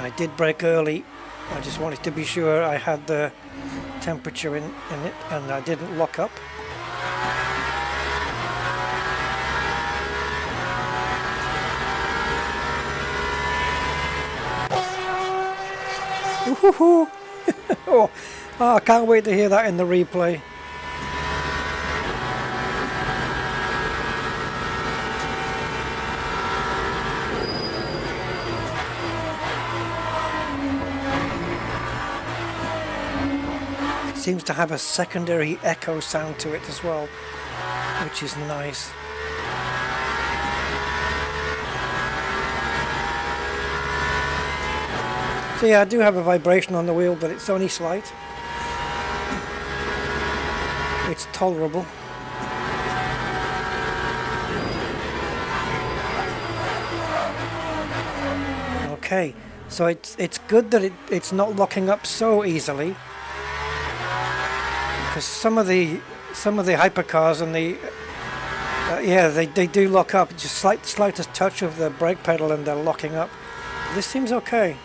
I did brake early. I just wanted to be sure I had the temperature in it and I didn't lock up. Woohoo! Oh, I can't wait to hear that in the replay. seems to have a secondary echo sound to it as well, which is nice. So yeah, I do have a vibration on the wheel, but it's only slight. It's tolerable. Okay, so it's good that it's not locking up so easily, because some of the hypercars and the yeah, they do lock up. Just slightest touch of the brake pedal and they're locking up. This seems okay.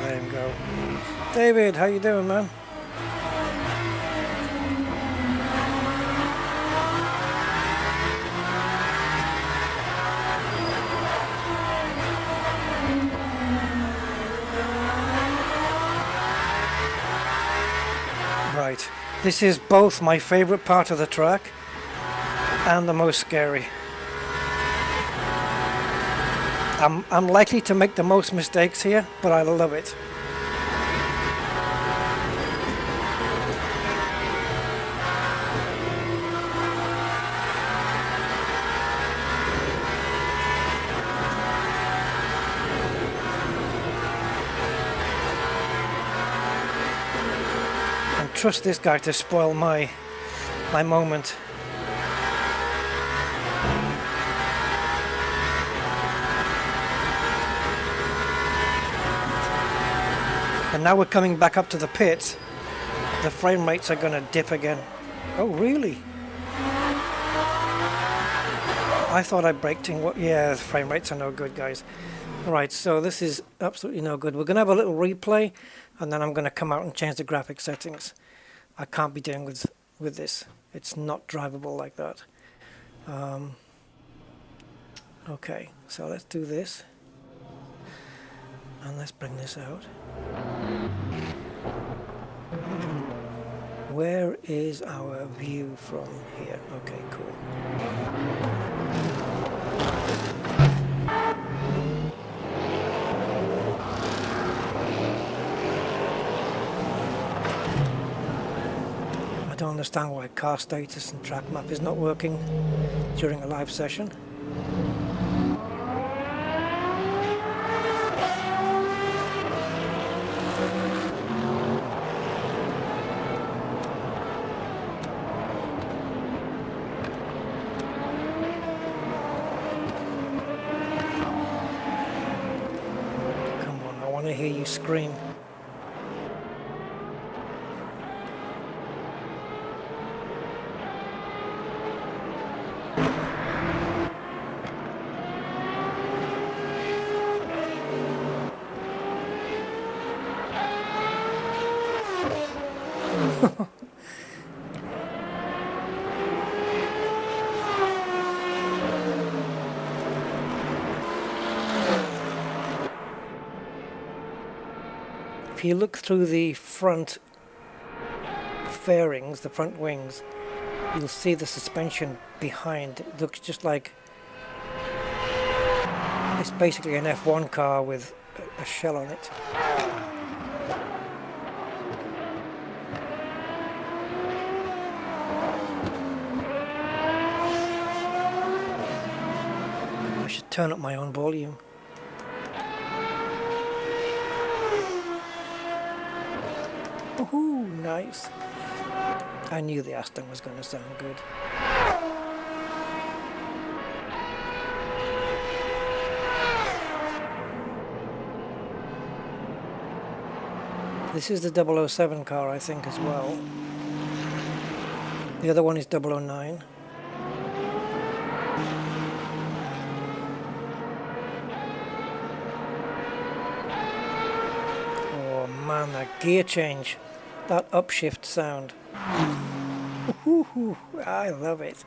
There you go. David, how you doing, man? Right, this is both my favorite part of the track and the most scary. I'm likely to make the most mistakes here, but I love it. Trust this guy to spoil my moment. And now we're coming back up to the pits. The frame rates are going to dip again. Oh, really? I thought I braked in. Yeah, the frame rates are no good, guys. Right, so this is absolutely no good. We're going to have a little replay, and then I'm going to come out and change the graphic settings. I can't be doing with this. It's not drivable like that. Okay, so let's do this. And let's bring this out. Where is our view from here? Okay, cool. I don't understand why car status and track map is not working during a live session. Come on, I want to hear you scream. If you look through the front fairings, the front wings, you'll see the suspension behind. It looks just like it's basically an F1 car with a shell on it. I should turn up my own volume. Woohoo, nice. I knew the Aston was going to sound good. This is the 007 car, I think, as well. The other one is 009. Oh man, that gear change. That upshift sound. Ooh, I love it.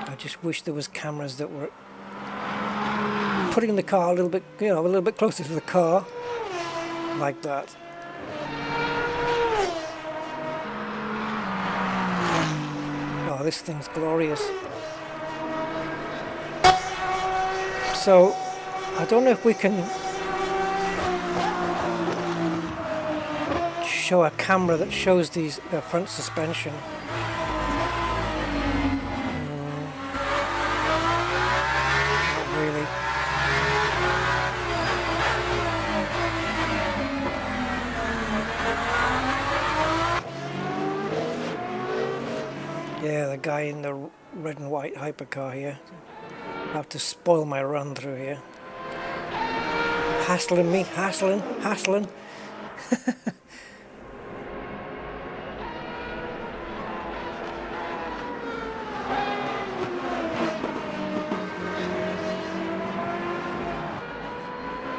I just wish there was cameras that were putting the car a little bit, you know, a little bit closer to the car, like that. Oh, this thing's glorious. So, I don't know if we can show a camera that shows these front suspension. Not really. Yeah, the guy in the red and white hypercar here. I have to spoil my run through here. Hassling me, hassling.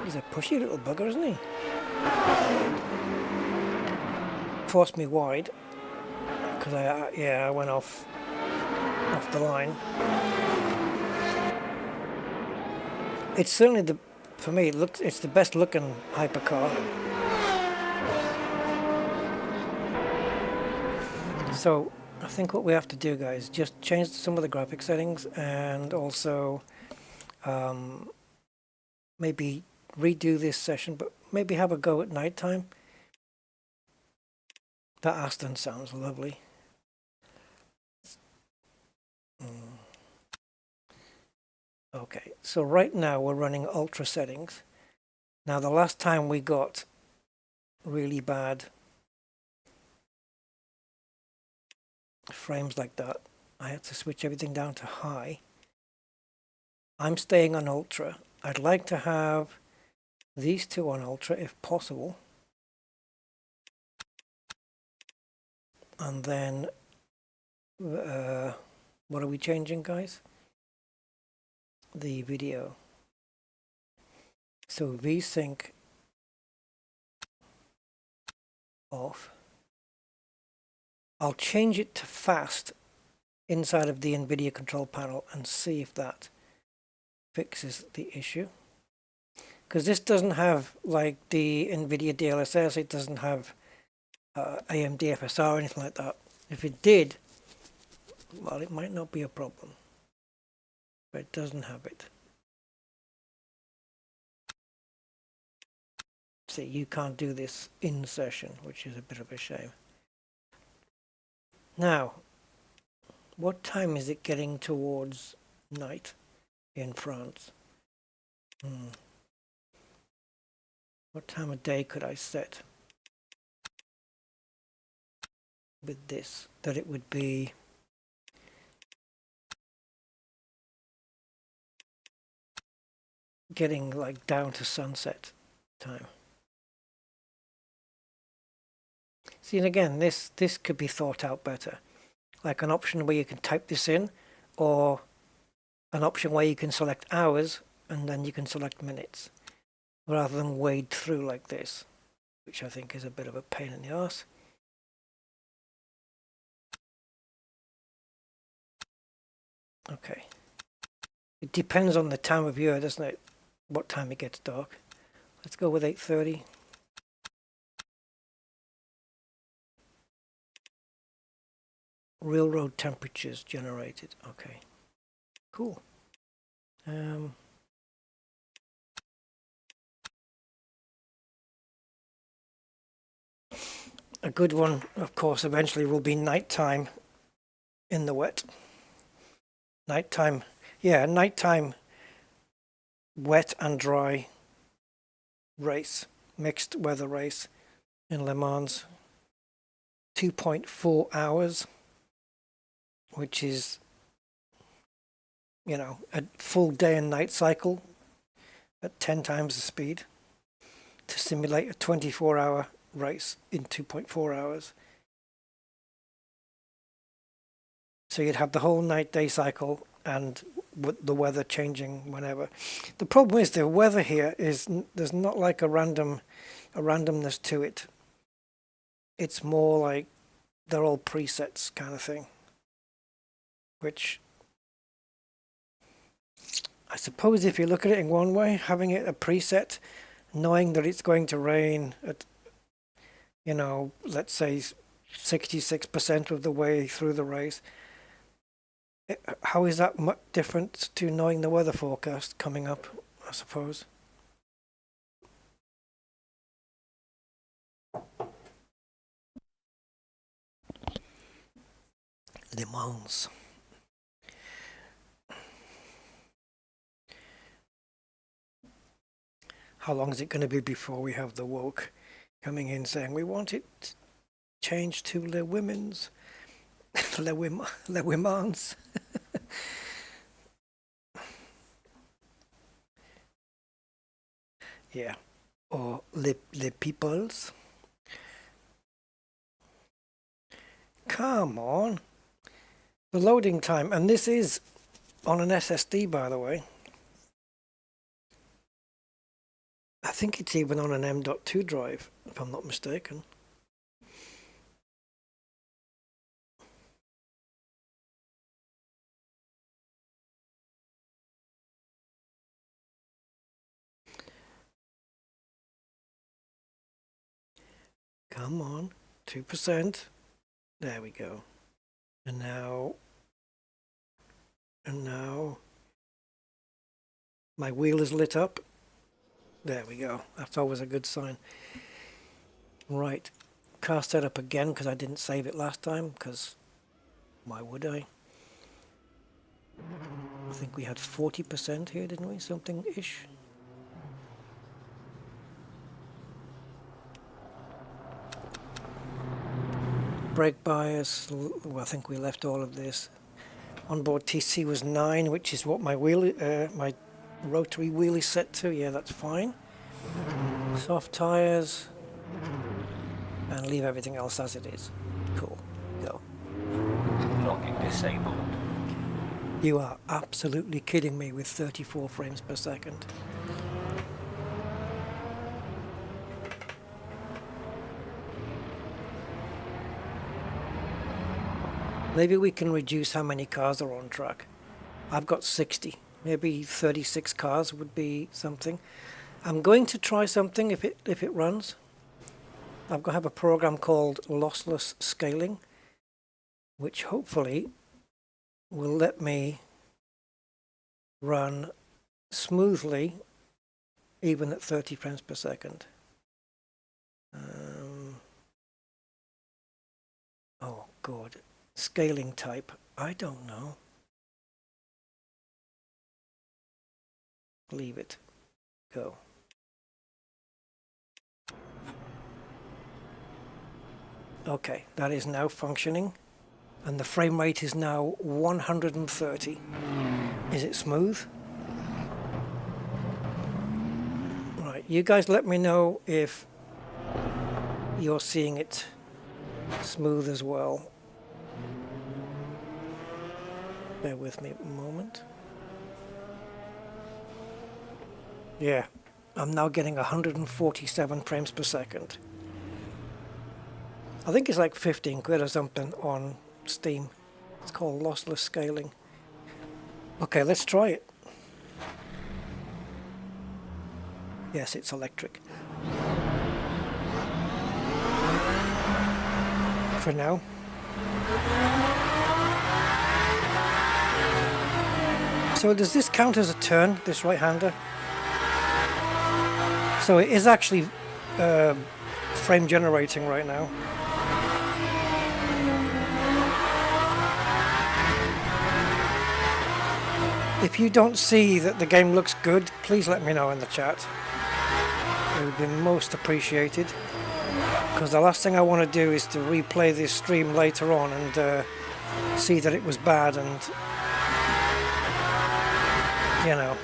He's a pushy little bugger, isn't he? Forced me wide because I went off the line. It's certainly for me it's the best looking hypercar. So I think what we have to do, guys, is just change some of the graphic settings and also maybe redo this session, but maybe have a go at night time. That Aston sounds lovely. Okay, so right now we're running ultra settings. Now the last time we got really bad frames like that, I had to switch everything down to high. I'm staying on ultra. I'd like to have these two on ultra if possible. And then what are we changing, guys? The video. So VSync off. I'll change it to fast inside of the Nvidia control panel and see if that fixes the issue. Because this doesn't have like the Nvidia DLSS, it doesn't have AMD FSR or anything like that. If it did, well, it might not be a problem. But it doesn't have it. See, you can't do this in session, which is a bit of a shame. Now, what time is it getting towards night in France? What time of day could I set with this that it would be getting like down to sunset time? See, and again, this could be thought out better, like an option where you can type this in, or an option where you can select hours and then you can select minutes, rather than wade through like this, which I think is a bit of a pain in the arse. Okay. It depends on the time of year, doesn't it? What time it gets dark. Let's go with 8:30. Railroad temperatures generated. Okay. Cool. A good one, of course, eventually will be nighttime in the wet. Nighttime, yeah, nighttime wet and dry race, mixed weather race in Le Mans. 2.4 hours, which is, you know, a full day and night cycle at 10 times the speed to simulate a 24-hour race in 2.4 hours. So you'd have the whole night-day cycle and the weather changing whenever. The problem is the weather here is there's not like a randomness to it. It's more like they're all presets kind of thing, which I suppose if you look at it in one way, having it a preset, knowing that it's going to rain at, you know, let's say 66% of the way through the race, how is that much different to knowing the weather forecast coming up, I suppose? Le Mans. How long is it going to be before we have the woke coming in saying we want it changed to Le Women's, Le Women's? Yeah, or Le Peoples. Come on. The loading time, and this is on an SSD, by the way. I think it's even on an M.2 drive, if I'm not mistaken. Come on, 2%. There we go. And now my wheel is lit up. There we go. That's always a good sign. Right, car setup again because I didn't save it last time, because why would I? I think we had 40% here, didn't we? Something-ish. Brake bias, well, I think we left all of this. Onboard TC was 9, which is what my wheel, my rotary wheel is set to. Yeah, that's fine. Soft tires, and leave everything else as it is. Cool. Go. Locking disabled. You are absolutely kidding me with 34 frames per second. Maybe we can reduce how many cars are on track. I've got 60. Maybe 36 cars would be something. I'm going to try something if it runs. I'm going to have a program called lossless scaling, which hopefully will let me run smoothly even at 30 frames per second. Oh God. Scaling type, I don't know. Leave it. Go. Okay, that is now functioning, and the frame rate is now 130. Is it smooth? Right, you guys let me know if you're seeing it smooth as well. Bear with me a moment. Yeah, I'm now getting 147 frames per second. I think it's like 15 quid or something on Steam. It's called lossless scaling. Okay, let's try it. Yes, it's electric. For now. So does this count as a turn, this right-hander? So it is actually frame generating right now. If you don't see that the game looks good, please let me know in the chat. It would be most appreciated. Because the last thing I want to do is to replay this stream later on and see that it was bad and, you know.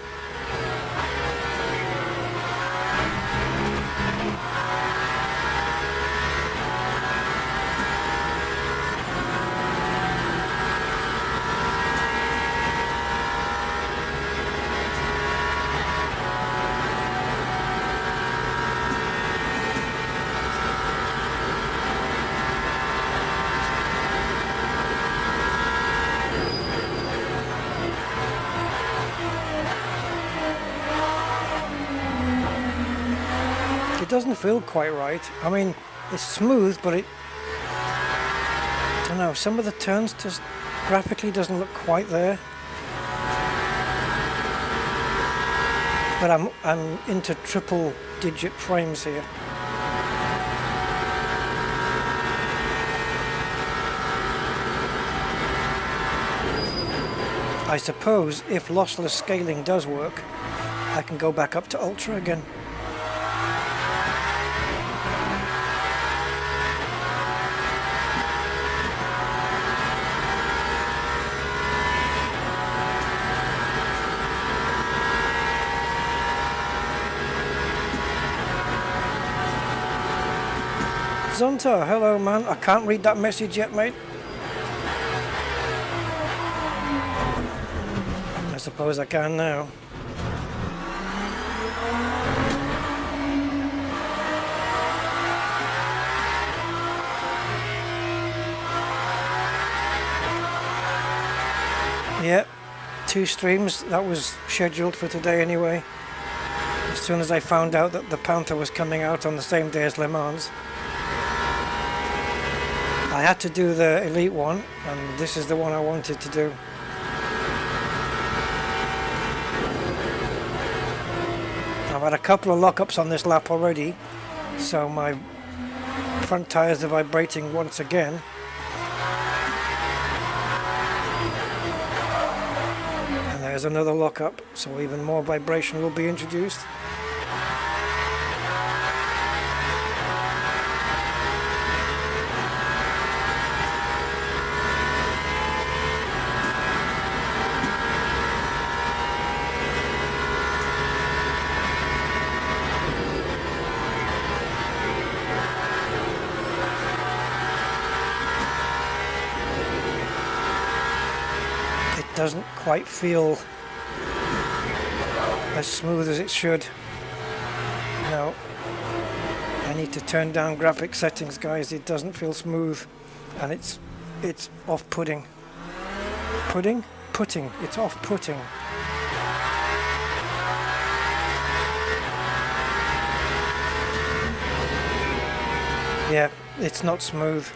It doesn't feel quite right. I mean, it's smooth, but I don't know, some of the turns just graphically doesn't look quite there. But I'm into triple digit frames here. I suppose if lossless scaling does work, I can go back up to Ultra again. Zonta, hello man, I can't read that message yet, mate. I suppose I can now. Yep, 2 streams, that was scheduled for today anyway. As soon as I found out that the Panther was coming out on the same day as Le Mans. I had to do the Elite one, and this is the one I wanted to do. I've had a couple of lockups on this lap already, so my front tyres are vibrating once again. And there's another lockup, so even more vibration will be introduced. Doesn't quite feel as smooth as it should. No, I need to turn down graphic settings, guys. It doesn't feel smooth, and it's off-putting. Putting? It's off-putting. Yeah, it's not smooth.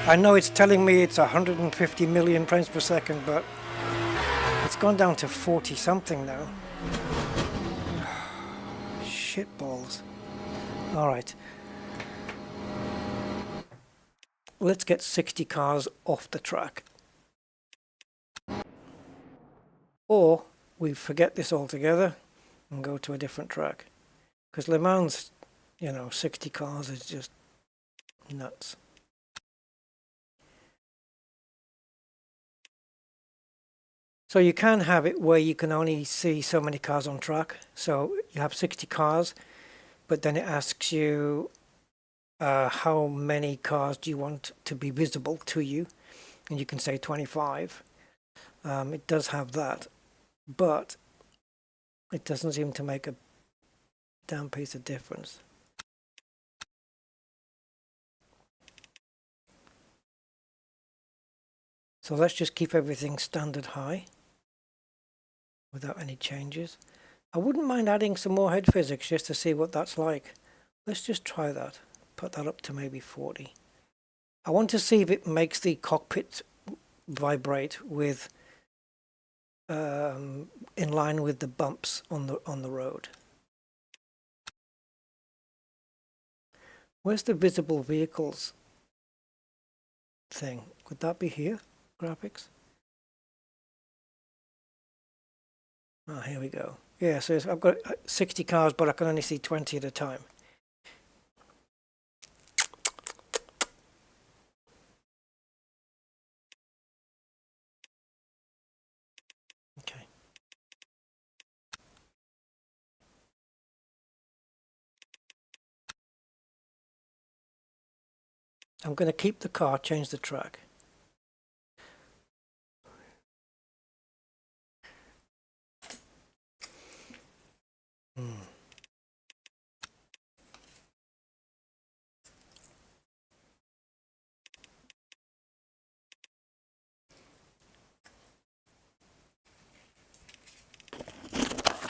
I know it's telling me it's 150 million frames per second, but it's gone down to 40 something now. Shit balls. Alright. Let's get 60 cars off the track. Or we forget this altogether and go to a different track. Because Le Mans, 60 cars is just nuts. So you can have it where you can only see so many cars on track. So you have 60 cars, but then it asks you how many cars do you want to be visible to you, and you can say 25. It does have that, but it doesn't seem to make a damn piece of difference. So let's just keep everything standard high without any changes. I wouldn't mind adding some more head physics just to see what that's like. Let's just try that. Put that up to maybe 40. I want to see if it makes the cockpit vibrate with in line with the bumps on the road. Where's the visible vehicles thing? Could that be here? Graphics? Oh, here we go. Yeah, so I've got 60 cars, but I can only see 20 at a time. Okay. I'm going to keep the car, change the track.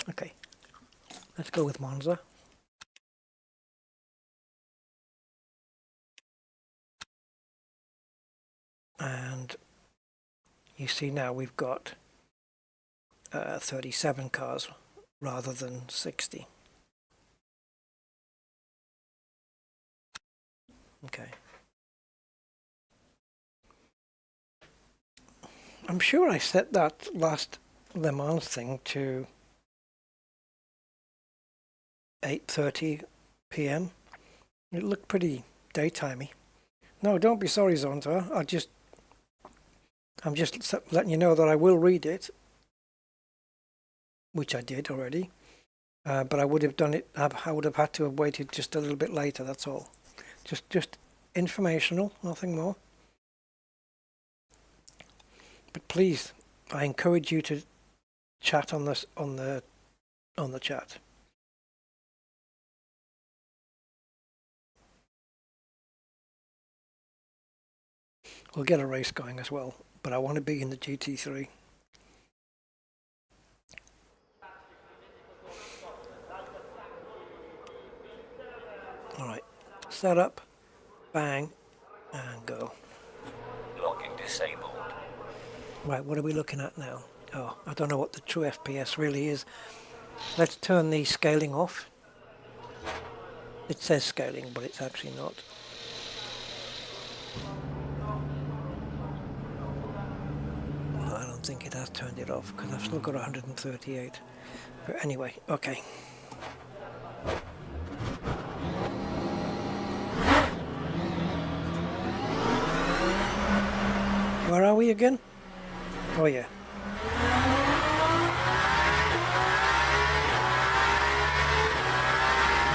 Okay, let's go with Monza. You see now we've got 37 cars rather than 60. Okay. I'm sure I set that last Le Mans thing to 8:30 p.m. It looked pretty daytimey. No, don't be sorry, Zonta. I'm just letting you know that I will read it, which I did already. But I would have done it. I would have had to have waited just a little bit later. That's all. Just informational, nothing more. But please, I encourage you to chat on this on the chat. We'll get a race going as well, but I want to be in the GT3. All right, set up, bang, and go. Locking disabled. Right, what are we looking at now? Oh, I don't know what the true FPS really is. Let's turn the scaling off. It says scaling, but it's actually not. Well, I don't think it has turned it off because I've still got 138. But anyway, okay. Where are we again? Oh yeah.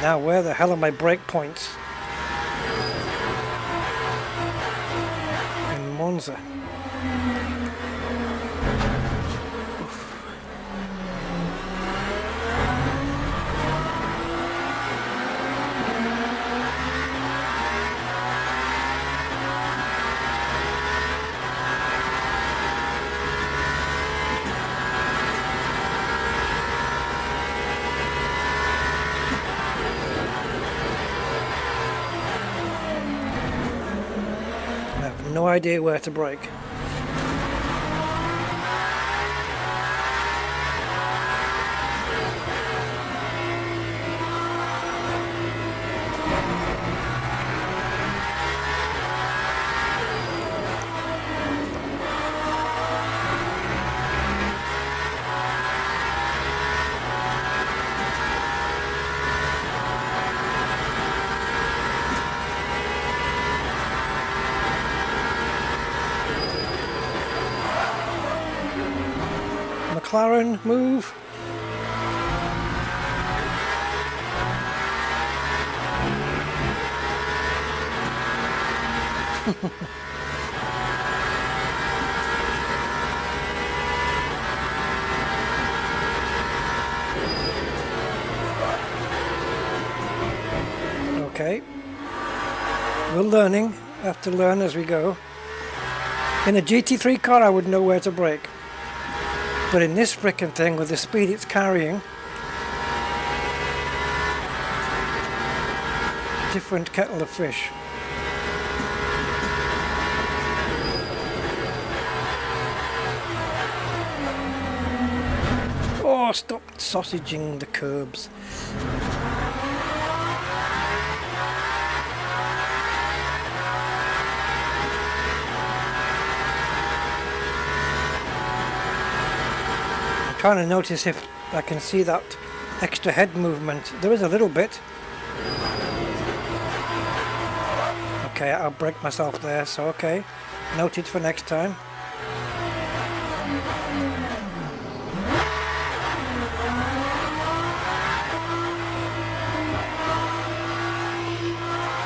Now where the hell are my breakpoints? In Monza. No idea where to brake. McLaren, move. Okay. We're learning. Have to learn as we go. In a GT3 car, I would know where to brake. But in this frickin' thing, with the speed it's carrying, different kettle of fish. Oh, stop sausaging the curbs. Trying to notice if I can see that extra head movement. There is a little bit. Okay, I'll break myself there, so okay. Noted for next time.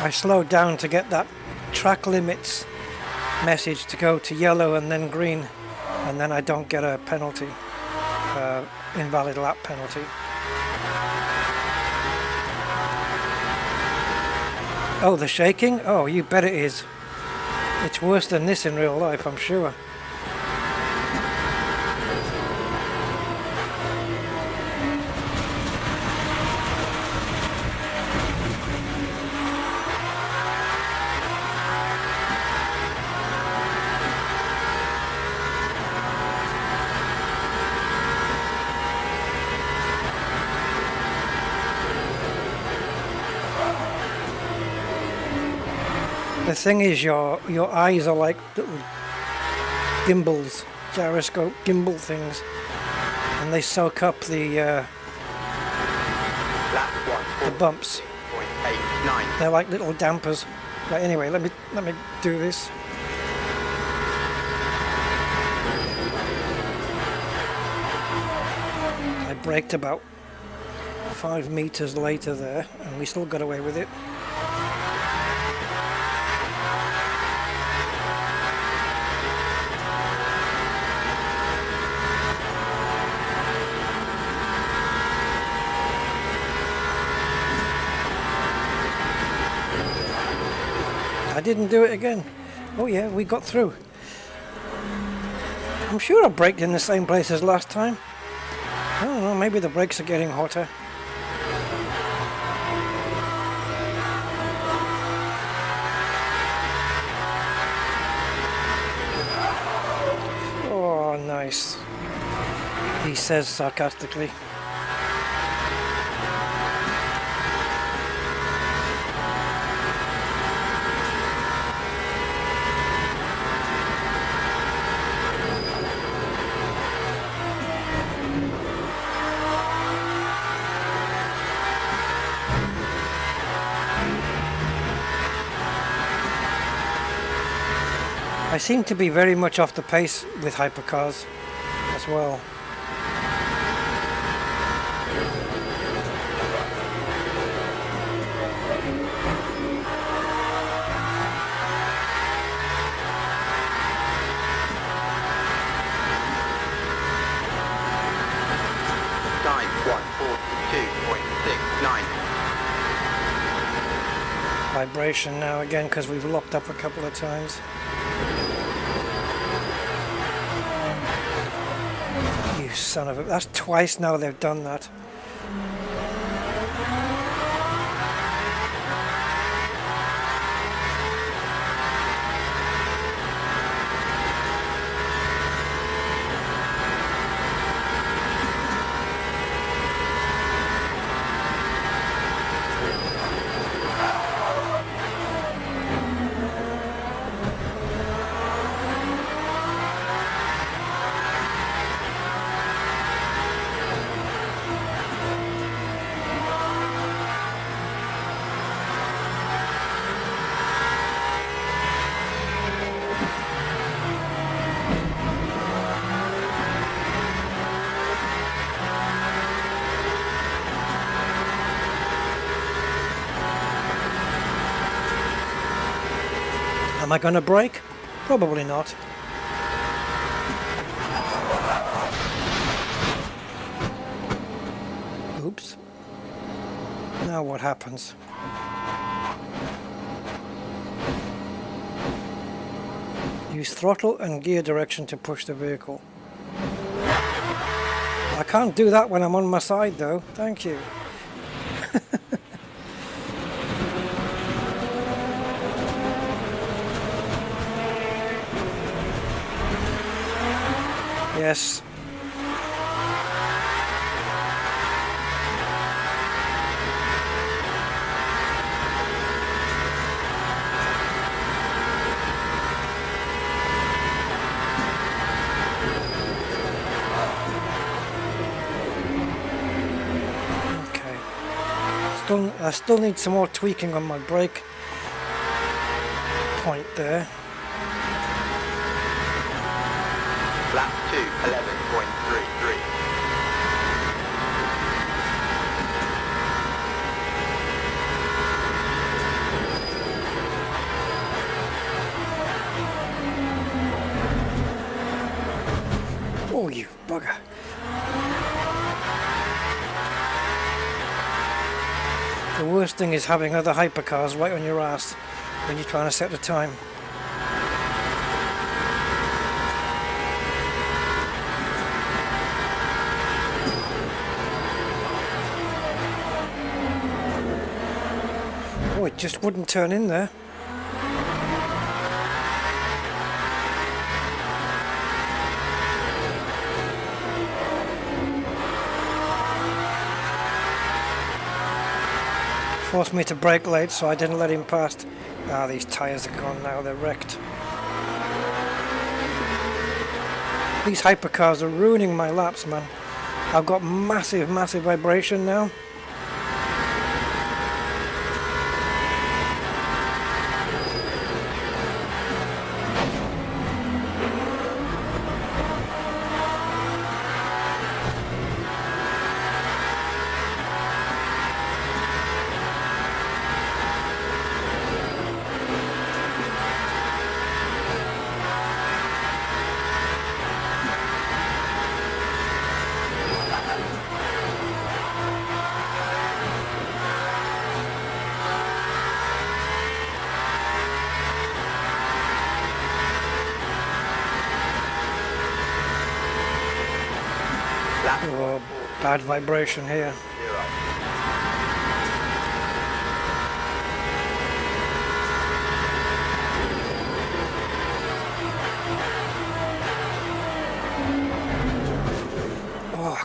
I slowed down to get that track limits message to go to yellow and then green, and then I don't get a penalty. Invalid lap penalty. Oh, the shaking? Oh, you bet it is. It's worse than this in real life, I'm sure. The thing is, your eyes are like little gimbals, gyroscope gimbal things, and they soak up the bumps. They're like little dampers. Right, anyway, let me do this. I braked about 5 meters later there, and we still got away with it. I didn't do it again. Oh yeah, we got through. I'm sure I braked in the same place as last time. I don't know, maybe the brakes are getting hotter. Oh, nice, he says sarcastically. I seem to be very much off the pace with hypercars as well. Time 142.69. Vibration now again because we've locked up a couple of times. You son of a... That's twice now they've done that. Am I going to brake? Probably not. Oops. Now what happens? Use throttle and gear direction to push the vehicle. I can't do that when I'm on my side though. Thank you. Yes. Okay. I still need some more tweaking on my brake point there. Lap 2, 11.33. Oh, you bugger. The worst thing is having other hypercars right on your ass when you're trying to set the time. Oh, it just wouldn't turn in there. Forced me to brake late, so I didn't let him past. Ah, these tyres are gone now, they're wrecked. These hypercars are ruining my laps, man. I've got massive vibration now. Oh, bad vibration here. Oh,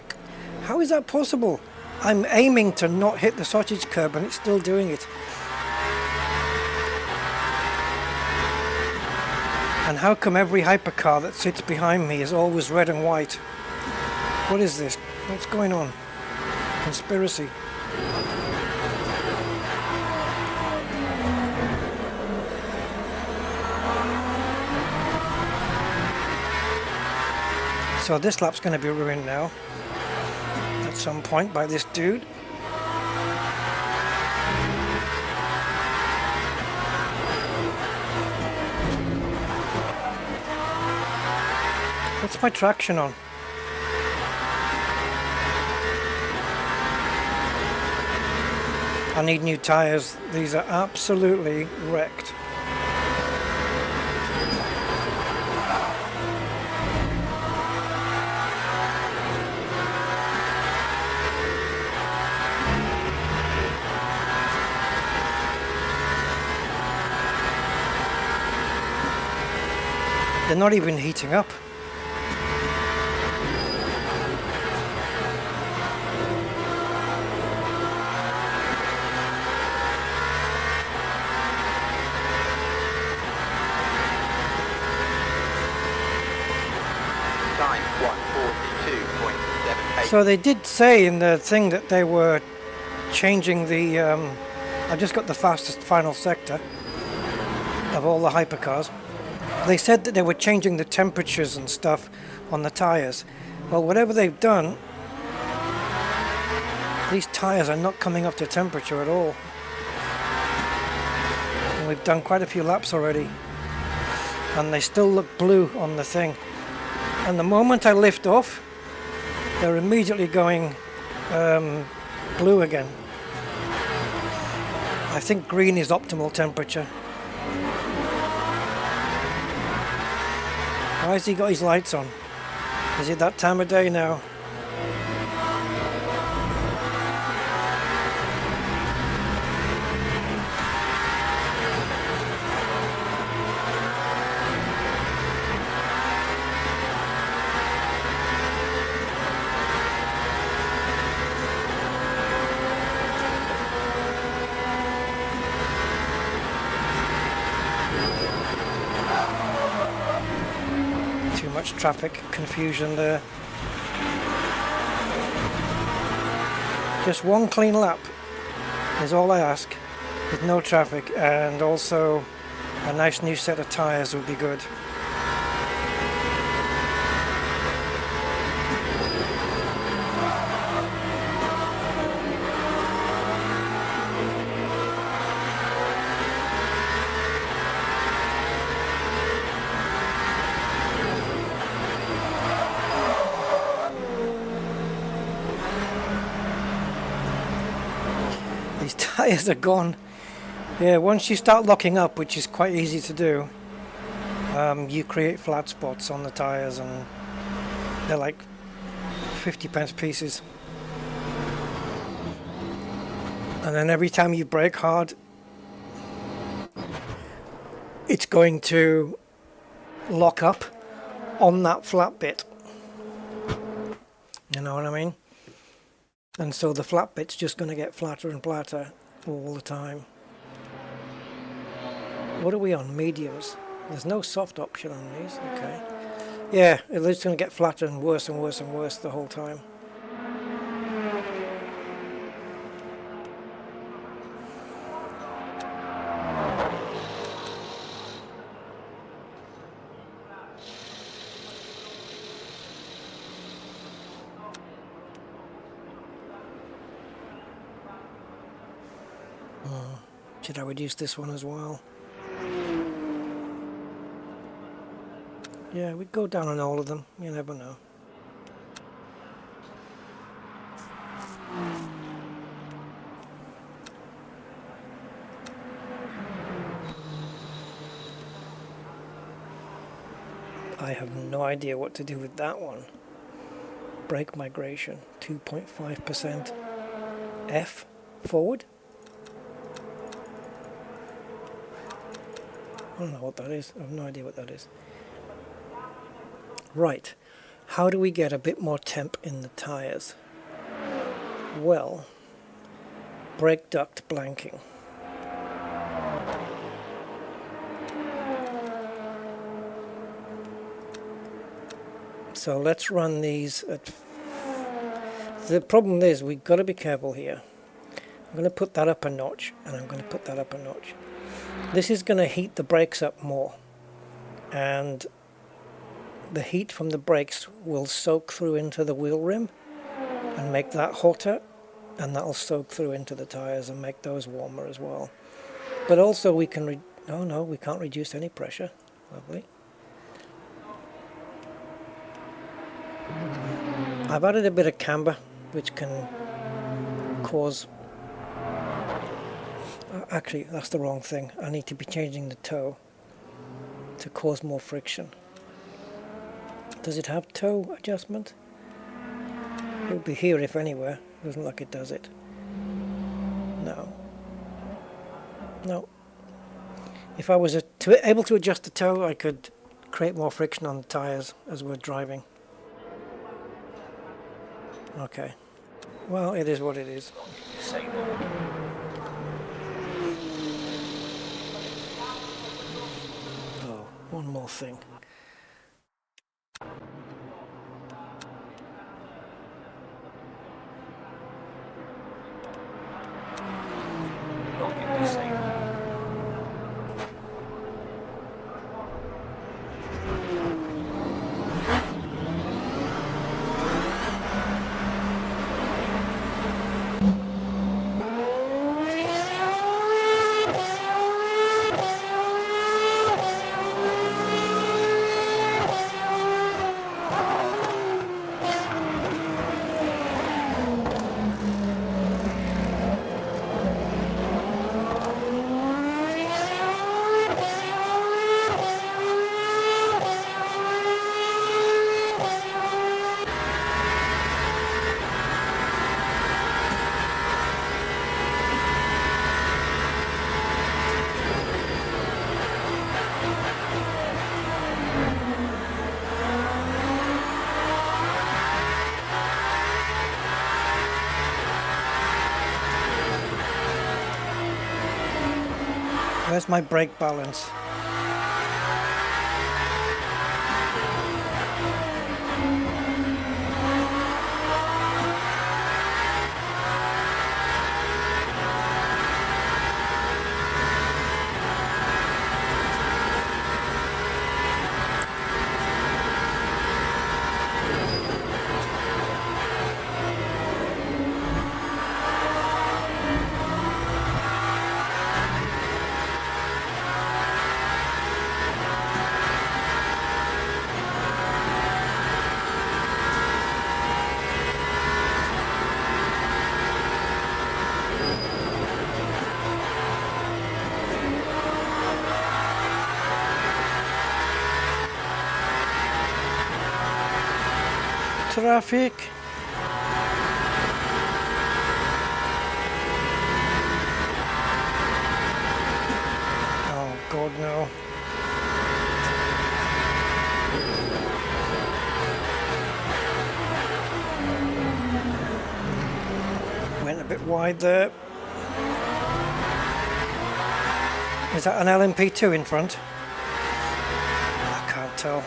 how is that possible? I'm aiming to not hit the sausage curb and it's still doing it. And how come every hypercar that sits behind me is always red and white? What is this? What's going on? Conspiracy. So this lap's going to be ruined now at some point by this dude. What's my traction on? I need new tyres. These are absolutely wrecked. They're not even heating up. So they did say in the thing that they were changing the, I just got the fastest final sector of all the hypercars. They said that they were changing the temperatures and stuff on the tyres. Well, whatever they've done, these tyres are not coming up to temperature at all. And we've done quite a few laps already. And they still look blue on the thing. And the moment I lift off, they're immediately going blue again. I think green is optimal temperature. Why has he got his lights on? Is it that time of day now? Much traffic confusion there. Just one clean lap is all I ask, with no traffic, and also a nice new set of tyres would be good. Tyres are gone. Yeah, once you start locking up, which is quite easy to do, you create flat spots on the tyres, and they're like 50p pieces. And then every time you brake hard, it's going to lock up on that flat bit. You know what I mean? And so the flat bit's just going to get flatter and flatter all the time. What are we on? Mediums. There's no soft option on these. Okay. Yeah, it's going to get flatter and worse and worse and worse the whole time. Should I reduce this one as well? Yeah, we'd go down on all of them. You never know. I have no idea what to do with that one. Brake migration, 2.5%. F, forward. I don't know what that is. I have no idea what that is. Right. How do we get a bit more temp in the tyres? Well, brake duct blanking. So let's run these at... The problem is we've got to be careful here. I'm going to put that up a notch, and I'm going to put that up a notch. This is going to heat the brakes up more, and the heat from the brakes will soak through into the wheel rim and make that hotter, and that'll soak through into the tyres and make those warmer as well. But also we can... oh no, we can't reduce any pressure. Lovely. I've added a bit of camber, which can cause... actually, that's the wrong thing. I need to be changing the toe to cause more friction. Does it have toe adjustment? It would be here if anywhere. It doesn't look like it does it. No. No. If I was able to adjust the toe, I could create more friction on the tyres as we're driving. Okay. Well, it is what it is. Disabled. Oh, one more thing. Login disabled. Where's my brake balance? Traffic. Oh God, no. Went a bit wide there. Is that an LMP2 in front? I can't tell.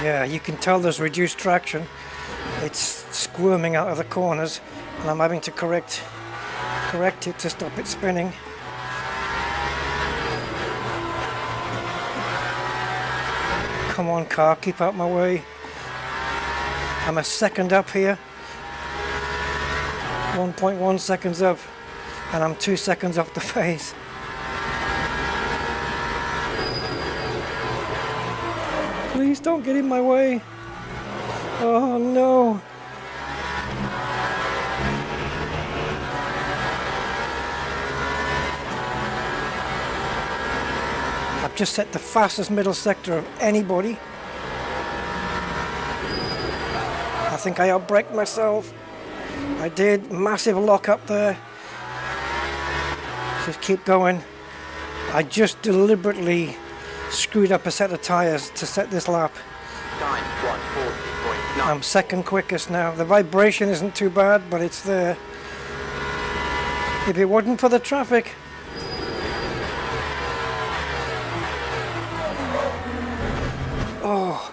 Yeah, you can tell there's reduced traction. It's squirming out of the corners, and I'm having to correct it to stop it spinning. Come on, car, keep out my way. I'm a second up here. 1.1 seconds up, and I'm 2 seconds off the pace. Please don't get in my way. Oh no. I've just set the fastest middle sector of anybody. I think I outbraked myself. I did. Massive lock up there. Just keep going. I just deliberately screwed up a set of tyres to set this lap. Time 140.9. I'm second quickest now. The vibration isn't too bad, but it's there. If it wasn't for the traffic. Oh.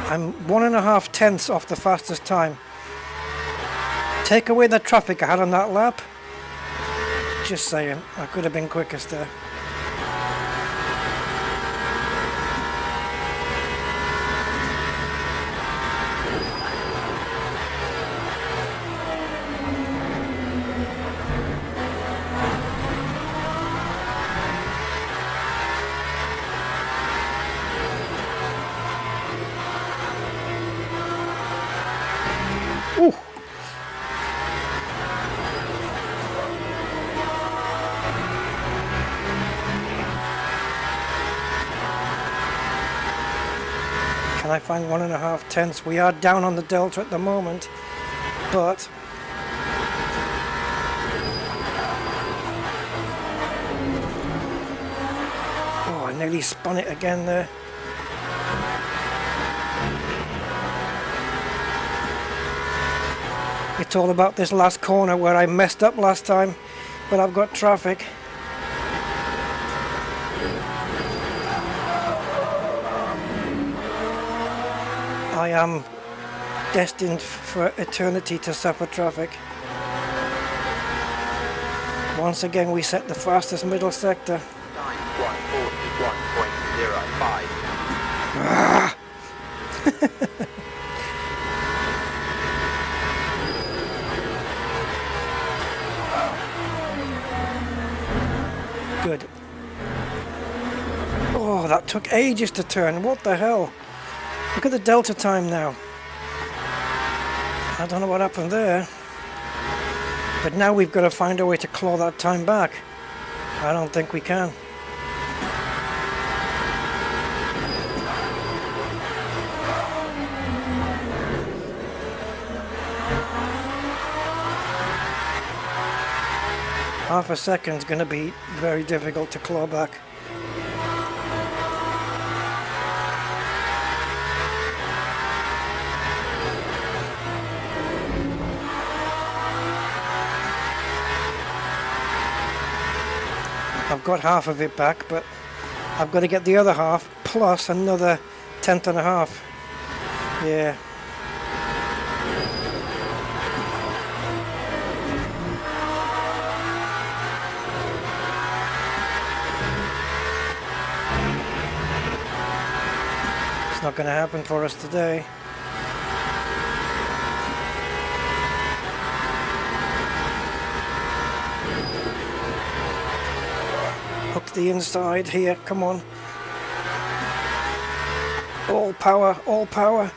I'm 1.5 tenths off the fastest time. Take away the traffic I had on that lap. Just saying, I could have been quickest there. Ooh. Can I find 1.5 tenths? We are down on the delta at the moment, but oh, I nearly spun it again there. It's all about this last corner where I messed up last time, but I've got traffic. I am destined for eternity to suffer traffic. Once again, we set the fastest middle sector. Time 141.05. Ah. Good. Oh, that took ages to turn. What the hell? Look at the delta time now. I don't know what happened there. But now we've got to find a way to claw that time back. I don't think we can. Half a second is going to be very difficult to claw back. I've got half of it back, but I've got to get the other half plus another 1/10.5. Yeah. It's not going to happen for us today. Hook the inside here, come on. All power, all power.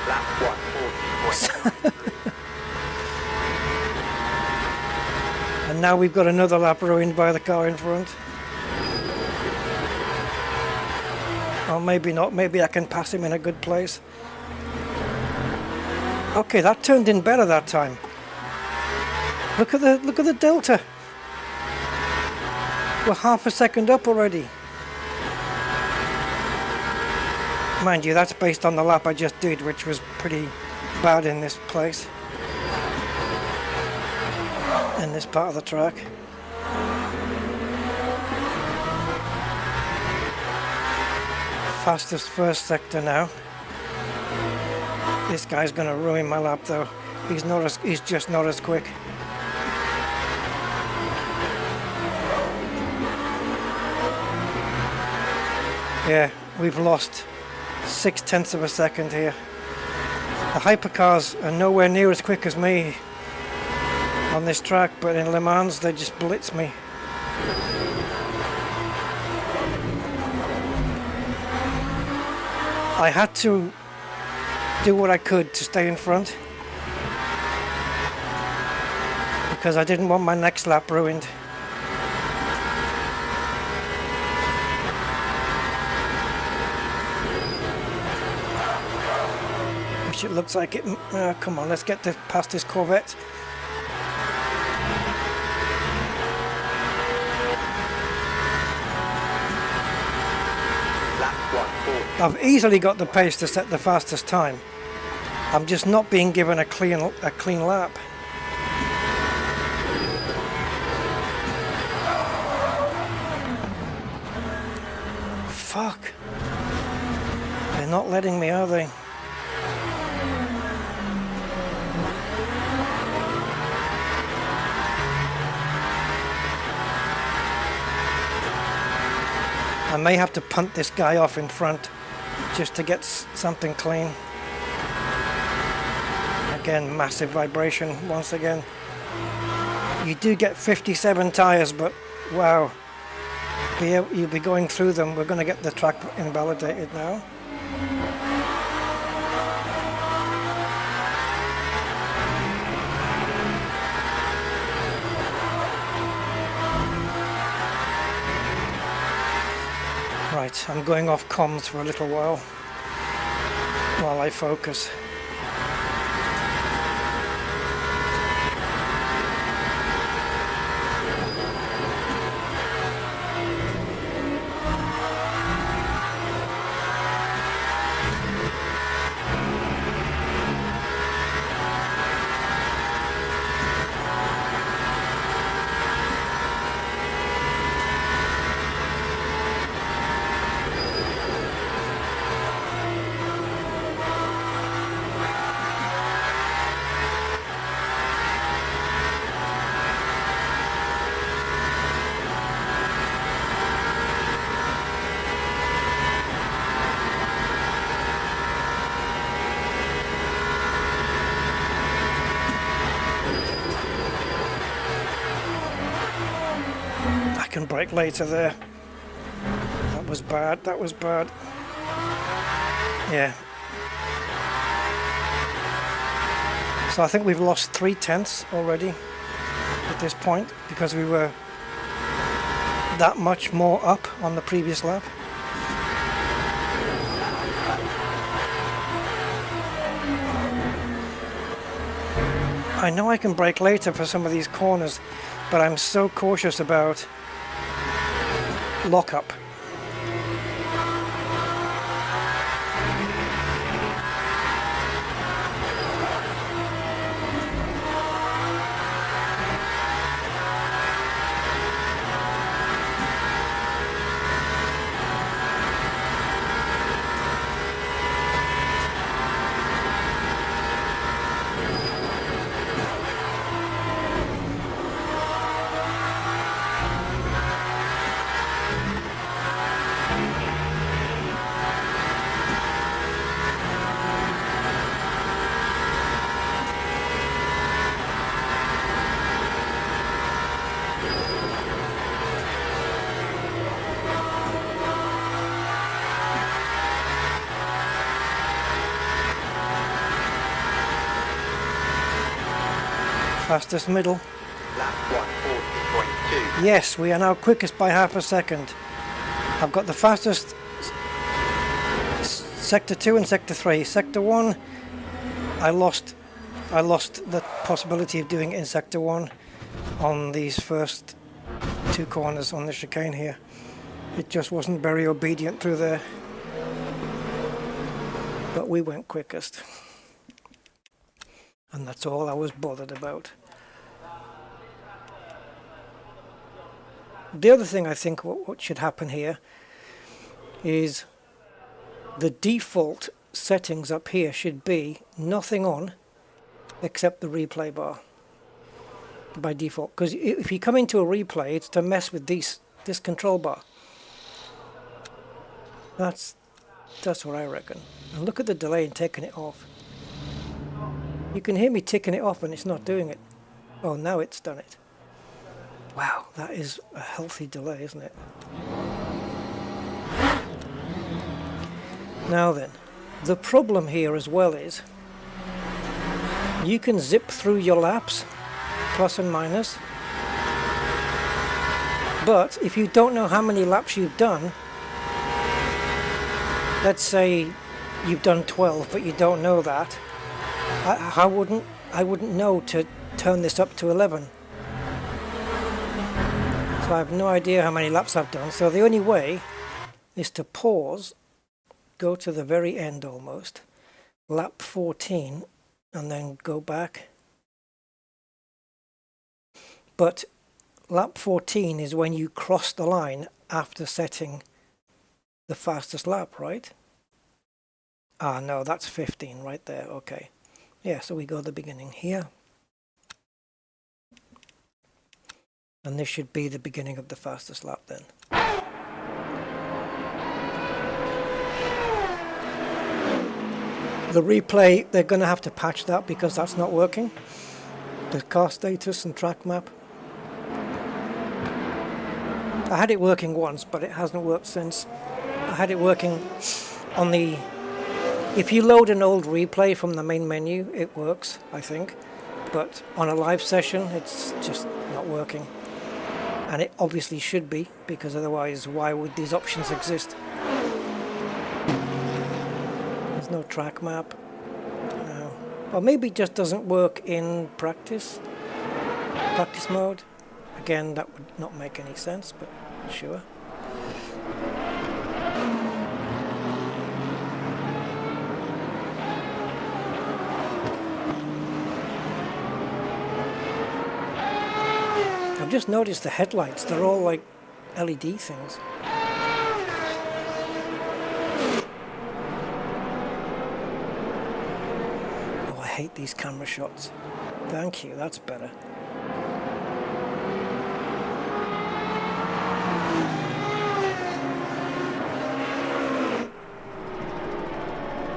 Lap 140.9. And now we've got another lap ruined by the car in front. Or maybe not, maybe I can pass him in a good place. Okay, that turned in better that time. Look at the delta. We're half a second up already. Mind you, that's based on the lap I just did, which was pretty bad in this place. In this part of the track. Fastest first sector now. This guy's gonna ruin my lap though. He's just not as quick. Yeah, we've lost 0.6 of a second here. The hypercars are nowhere near as quick as me on this track, but in Le Mans they just blitz me. I had to do what I could to stay in front because I didn't want my next lap ruined. Which it looks like it. Come on, let's get past this Corvette. I've easily got the pace to set the fastest time. I'm just not being given a clean lap. Fuck. They're not letting me, are they? I may have to punt this guy off in front just to get something clean. Again, massive vibration once again. You do get 57 tyres, but wow, you'll be going through them. We're going to get the track invalidated now. Right, I'm going off comms for a little while I focus. Brake later there. That was bad. Yeah. So I think we've lost 0.3 already at this point because we were that much more up on the previous lap. I know I can brake later for some of these corners, but I'm so cautious about lockup. Fastest middle. Lap 140.2. Yes, we are now quickest by half a second. I've got the fastest Sector 2 and Sector 3. Sector 1, I lost I lost the possibility of doing it in sector 1 on these first 2 corners on the chicane here. It just wasn't very obedient through there. But we went quickest. And that's all I was bothered about. The other thing I think what should happen here is the default settings up here should be nothing on except the replay bar by default, because if you come into a replay it's to mess with this control bar. That's what I reckon. And look at the delay in taking it off. You can hear me ticking it off and it's not doing it. Oh, now it's done it. Wow, that is a healthy delay, isn't it? Now then, the problem here as well is you can zip through your laps, plus and minus, but if you don't know how many laps you've done, let's say you've done 12 but you don't know that, I wouldn't know to turn this up to 11. So I have no idea how many laps I've done, so the only way is to pause, go to the very end almost, lap 14, and then go back. But lap 14 is when you cross the line after setting the fastest lap, right? Ah, no, that's 15 right there. Okay. Yeah, so we go to the beginning here. And this should be the beginning of the fastest lap then. The replay, they're going to have to patch that because that's not working. The car status and track map. I had it working once, but it hasn't worked since. I had it working on the... If you load an old replay from the main menu, it works, I think. But on a live session, it's just not working. And it obviously should be, because otherwise, why would these options exist? There's no track map. No. Or maybe it just doesn't work in practice mode. Again, that would not make any sense, but sure. I've just noticed the headlights, they're all like LED things. Oh, I hate these camera shots. Thank you, that's better.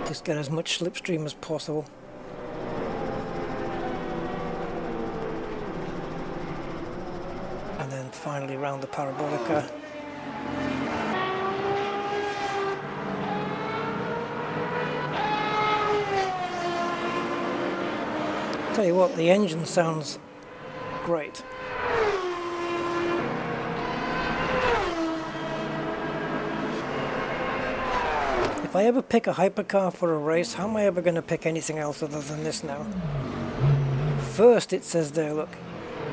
Just get as much slipstream as possible. And then finally round the parabolica. Tell you what, the engine sounds great. If I ever pick a hypercar for a race, how am I ever going to pick anything else other than this now? First it says there, look.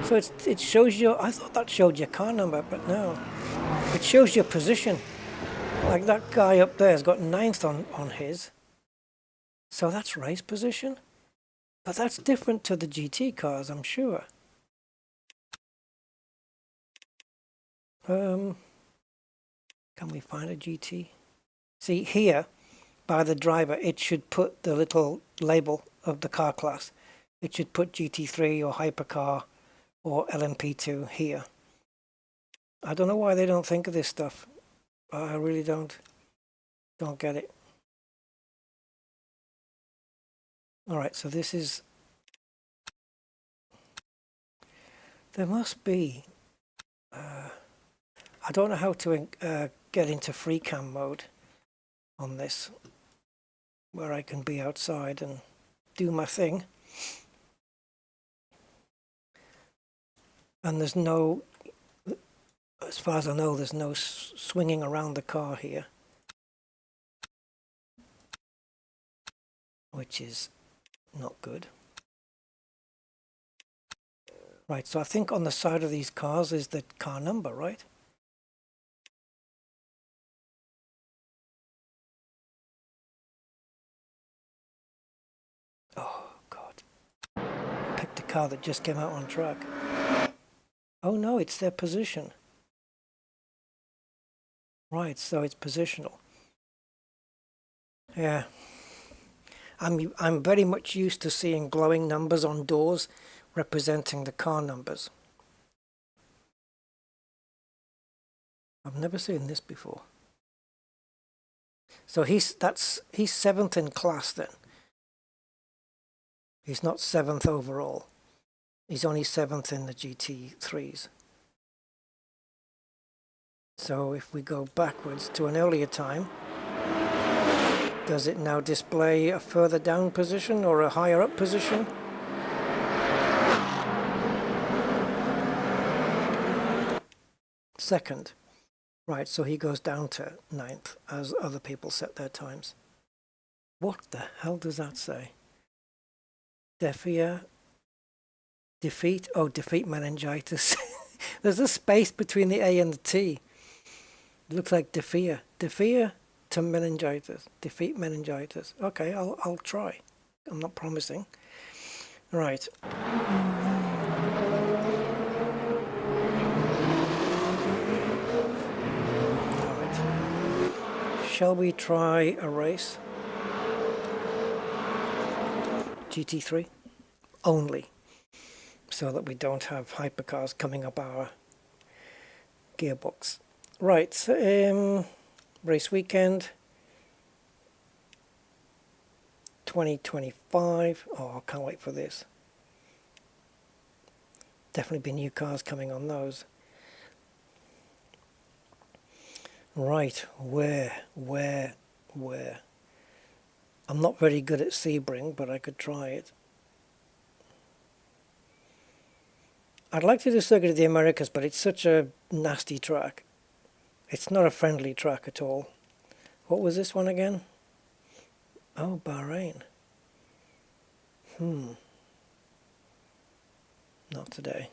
So it shows you, I thought that showed your car number, but no. It shows your position. Like that guy up there has got 9th on his. So that's race position. But that's different to the GT cars, I'm sure. Can we find a GT? See here, by the driver, it should put the little label of the car class. It should put GT3 or Hypercar or LMP2 here. I don't know why they don't think of this stuff. I really don't get it. Alright, so this is... There must be... I don't know how to get into free cam mode on this, where I can be outside and do my thing. And there's no, as far as I know, there's no swinging around the car here, which is not good. Right, so I think on the side of these cars is the car number, right? Oh, God. Picked a car that just came out on track. Oh, no, it's their position. Right, so it's positional. Yeah. I'm very much used to seeing glowing numbers on doors representing the car numbers. I've never seen this before. So he's 7th in class then. He's not 7th overall. He's only 7th in the GT3s. So if we go backwards to an earlier time, does it now display a further down position or a higher up position? Second. Right, so he goes down to 9th as other people set their times. What the hell does that say? Defeat, defeat meningitis. There's a space between the A and the T. It looks like defeat to meningitis, defeat meningitis. Okay, I'll try. I'm not promising. Right. Shall we try a race? GT3 only, so that we don't have hypercars coming up our gearbox. Right, race weekend 2025. Oh, I can't wait for this. Definitely be new cars coming on those. Right, where? I'm not very good at Sebring, but I could try it. I'd like to do Circuit of the Americas, but it's such a nasty track. It's not a friendly track at all. What was this one again? Oh, Bahrain. Not today.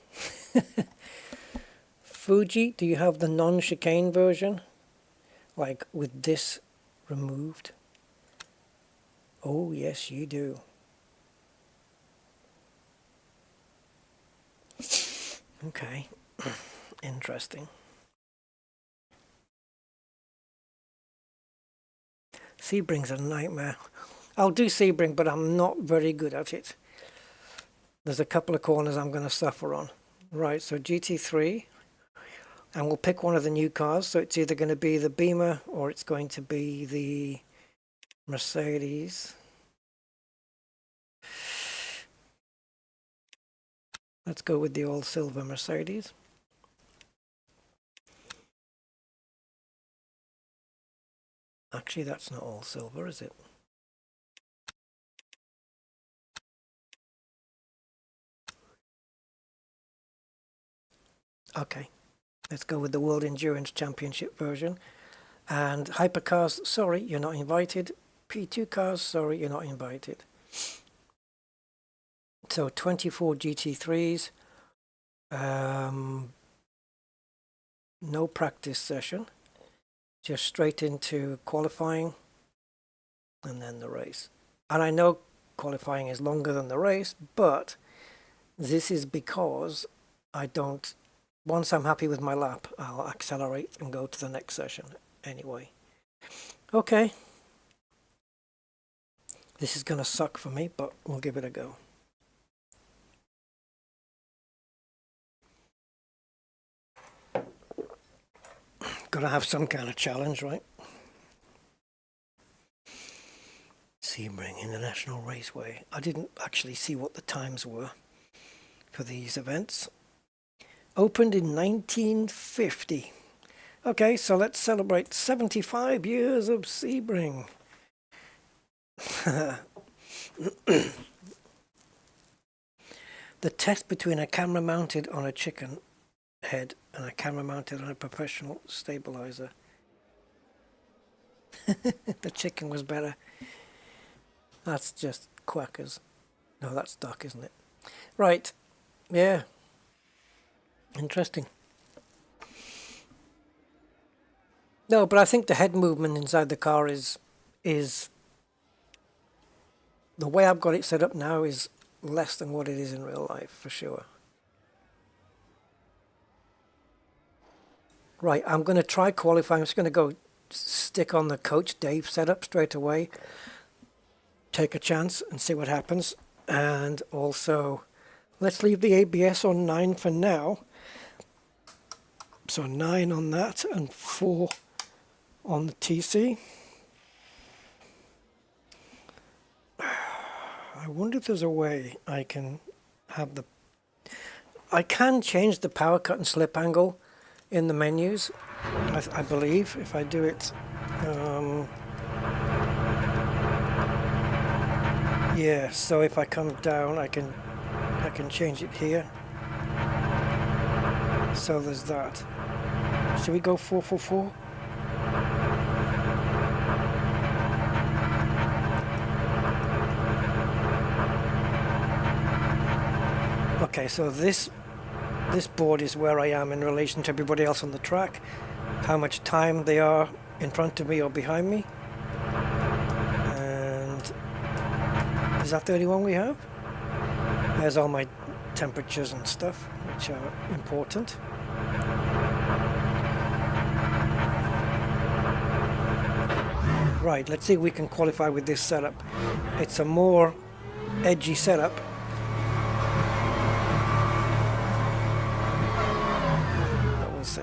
Fuji, do you have the non-chicane version? Like with this removed? Oh, yes, you do. Okay, interesting. Sebring's a nightmare. I'll do Sebring, but I'm not very good at it. There's a couple of corners I'm going to suffer on. Right, so GT3, and we'll pick one of the new cars. So it's either going to be the Beamer or it's going to be the Mercedes. Let's go with the all silver Mercedes. Actually, that's not all silver, is it? Okay, let's go with the World Endurance Championship version. And Hypercars, sorry, you're not invited. P2 cars, sorry, you're not invited. So 24 GT3s, no practice session, just straight into qualifying and then the race. And I know qualifying is longer than the race, but this is because I don't, once I'm happy with my lap, I'll accelerate and go to the next session anyway. Okay. This is going to suck for me, but we'll give it a go. Gotta have some kind of challenge, right? Sebring International Raceway. I didn't actually see what the times were for these events. Opened in 1950. Okay, so let's celebrate 75 years of Sebring. The test between a camera mounted on a chicken head and a camera mounted on a professional stabilizer. The chicken was better. That's just quackers. No, that's duck, isn't it? Right. Yeah. Interesting. No, but I think the head movement inside the car is the way I've got it set up now is less than what it is in real life, for sure. Right, I'm going to try qualifying. I'm just going to go stick on the Coach Dave setup straight away. Take a chance and see what happens. And also, let's leave the ABS on 9 for now. So 9 on that and 4 on the TC. I wonder if there's a way I can have the... I can change the power cut and slip angle in the menus, I believe, if I do it. Yeah, so if I come down, I can change it here. So there's that. Should we go 444? Okay, so this board is where I am in relation to everybody else on the track, how much time they are in front of me or behind me. And is that the only one we have? There's all my temperatures and stuff, which are important. Right, let's see if we can qualify with this setup. It's a more edgy setup. See.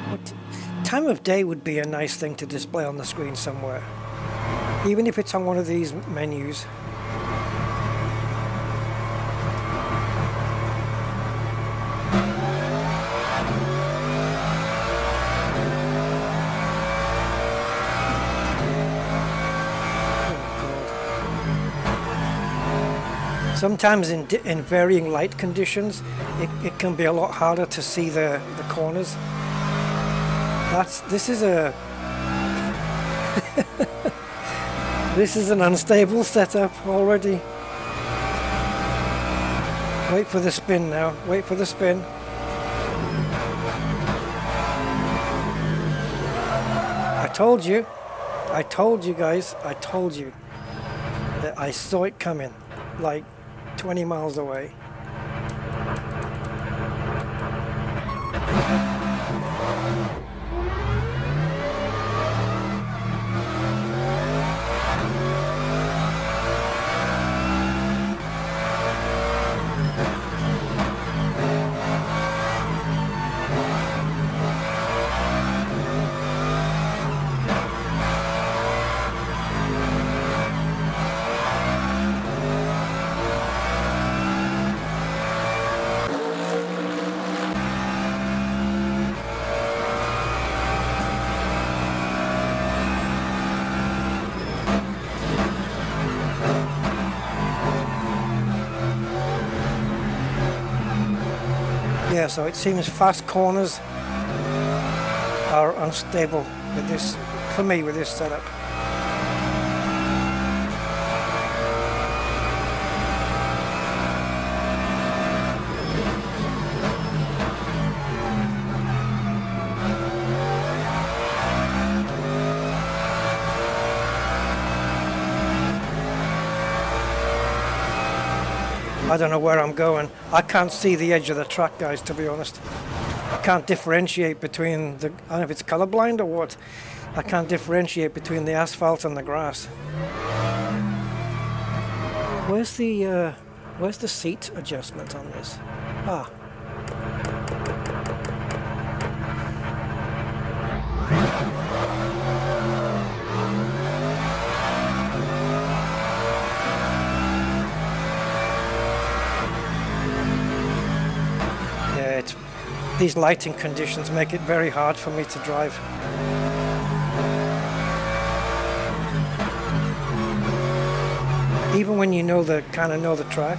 What time of day would be a nice thing to display on the screen somewhere, even if it's on one of these menus. Sometimes in varying light conditions, it can be a lot harder to see the corners. This is an unstable setup already. Wait for the spin now. Wait for the spin. I told you guys. I told you that I saw it coming, like 20 miles away. Yeah, so it seems fast corners are unstable with this, for me, with this setup. I don't know where I'm going. I can't see the edge of the track, guys, to be honest. I can't differentiate between the... I don't know if it's colorblind or what. I can't differentiate between the asphalt and the grass. Where's the seat adjustment on this? Ah. These lighting conditions make it very hard for me to drive. Even when you kind of know the track.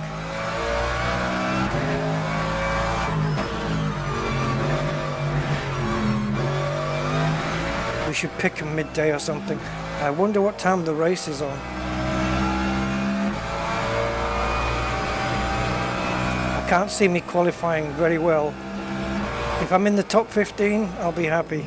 We should pick a midday or something. I wonder what time the race is on. I can't see me qualifying very well. If I'm in the top 15, I'll be happy.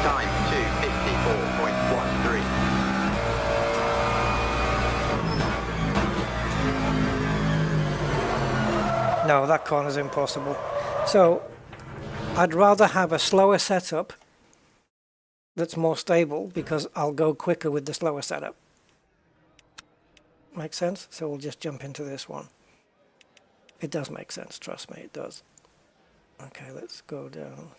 Time 2:54.13. No, that corner's impossible. So, I'd rather have a slower setup that's more stable because I'll go quicker with the slower setup. Make sense? So we'll just jump into this one. It does make sense, trust me, it does. Okay, let's go down.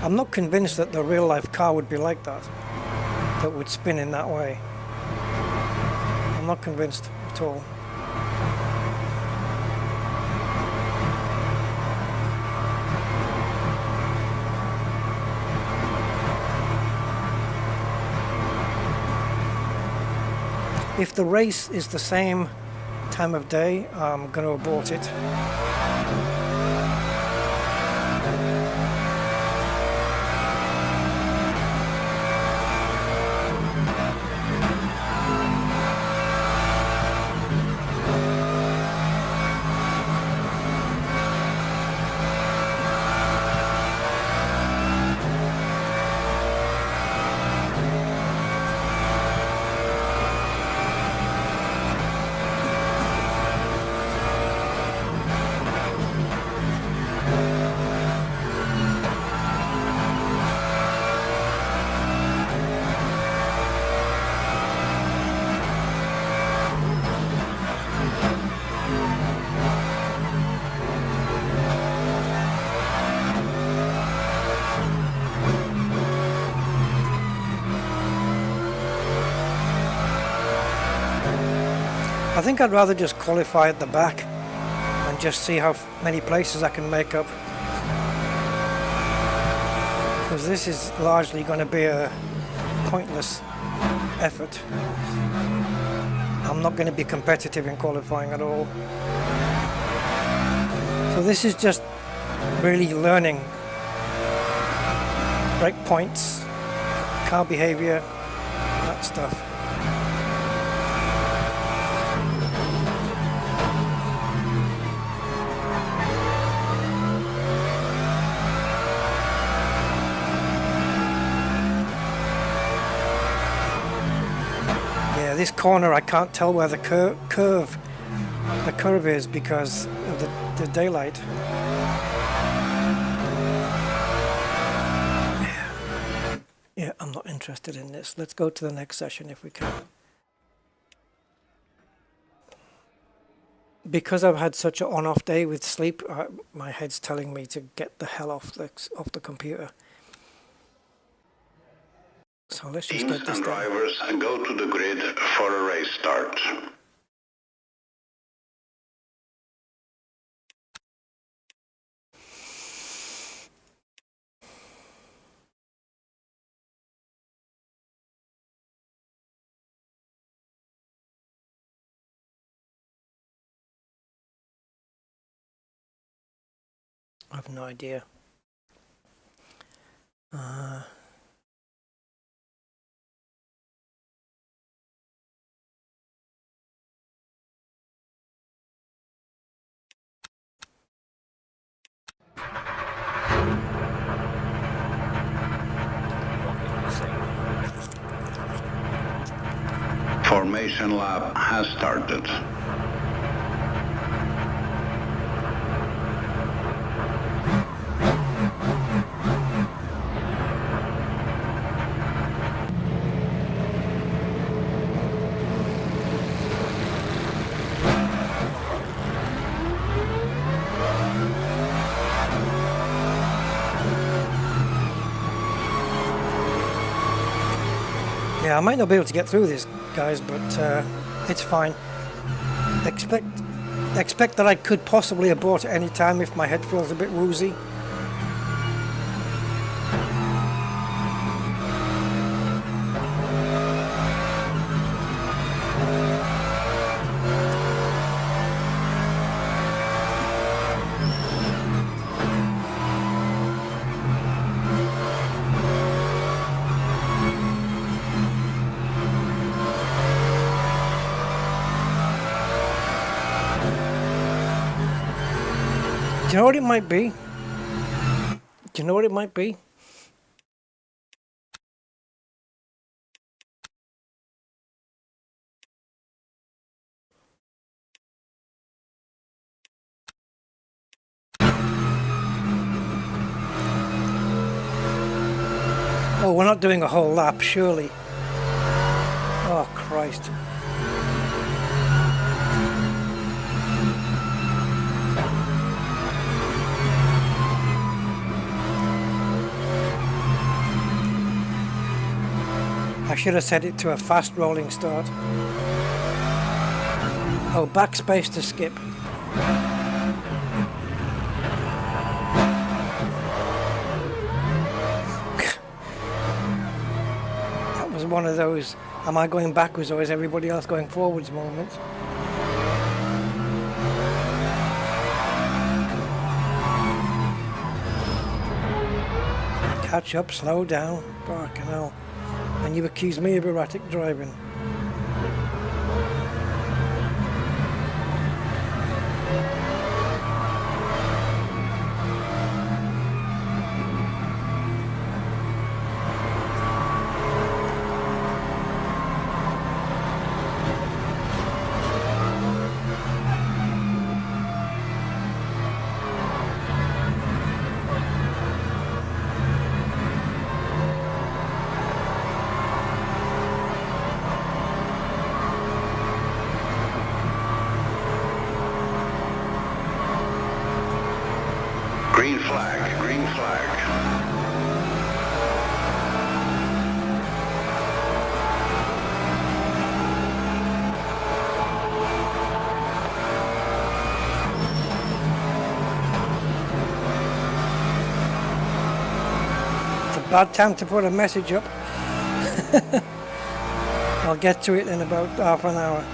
I'm not convinced that the real life car would be like that would spin in that way. I'm not convinced at all. If the race is the same time of day, I'm going to abort it. I think I'd rather just qualify at the back and just see how many places I can make up, because this is largely going to be a pointless effort. I'm not going to be competitive in qualifying at all. So this is just really learning brake points, car behavior, that stuff. This corner, I can't tell where the curve is because of the daylight. Yeah, I'm not interested in this. Let's go to the next session if we can. Because I've had such an on-off day with sleep, my head's telling me to get the hell off the computer. So let's just Teams get this and done. drivers go to the grid for a race start. I have no idea. Formation lap has started. Yeah, I might not be able to get through this, guys, but it's fine. Expect that I could possibly abort at any time if my head feels a bit woozy. Do you know what it might be? Do you know what it might be? Oh, we're not doing a whole lap, surely. Oh, Christ. I should have set it to a fast rolling start. Oh, backspace to skip. That was one of those, am I going backwards or is everybody else going forwards moments. Catch up, slow down, fucking hell. And you accuse me of erratic driving. Green flag, green flag. It's a bad time to put a message up. I'll get to it in about half an hour.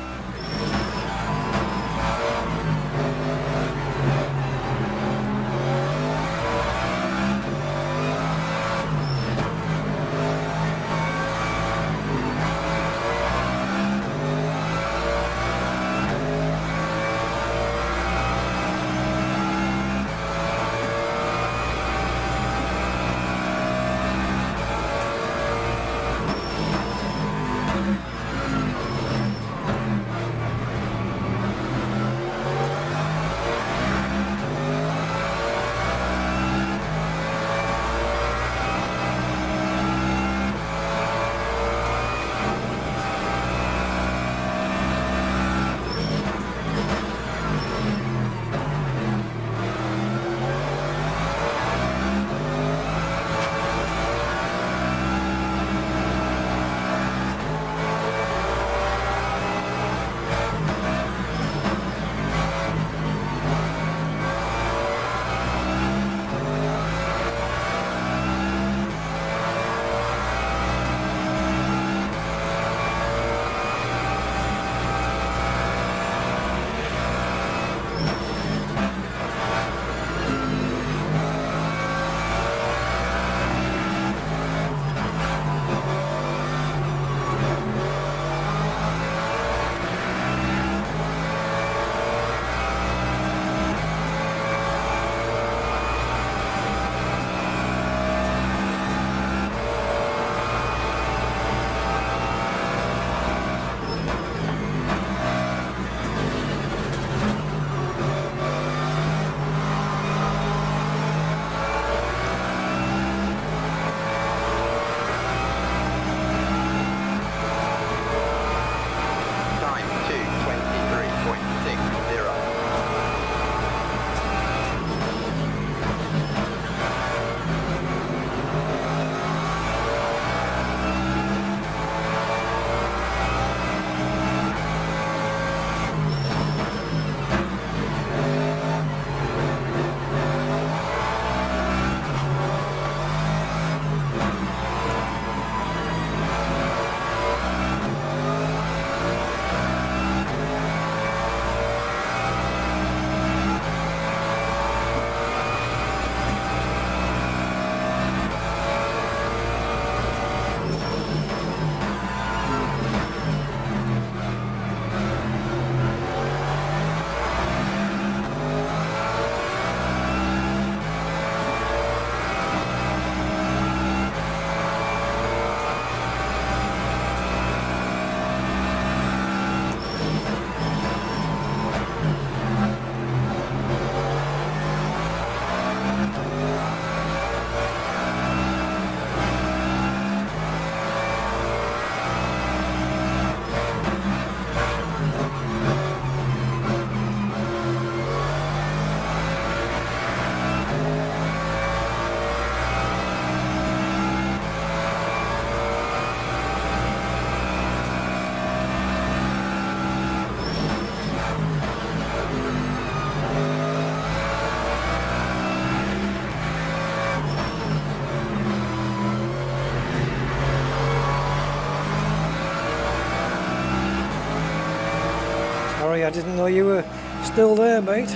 I didn't know you were still there, mate.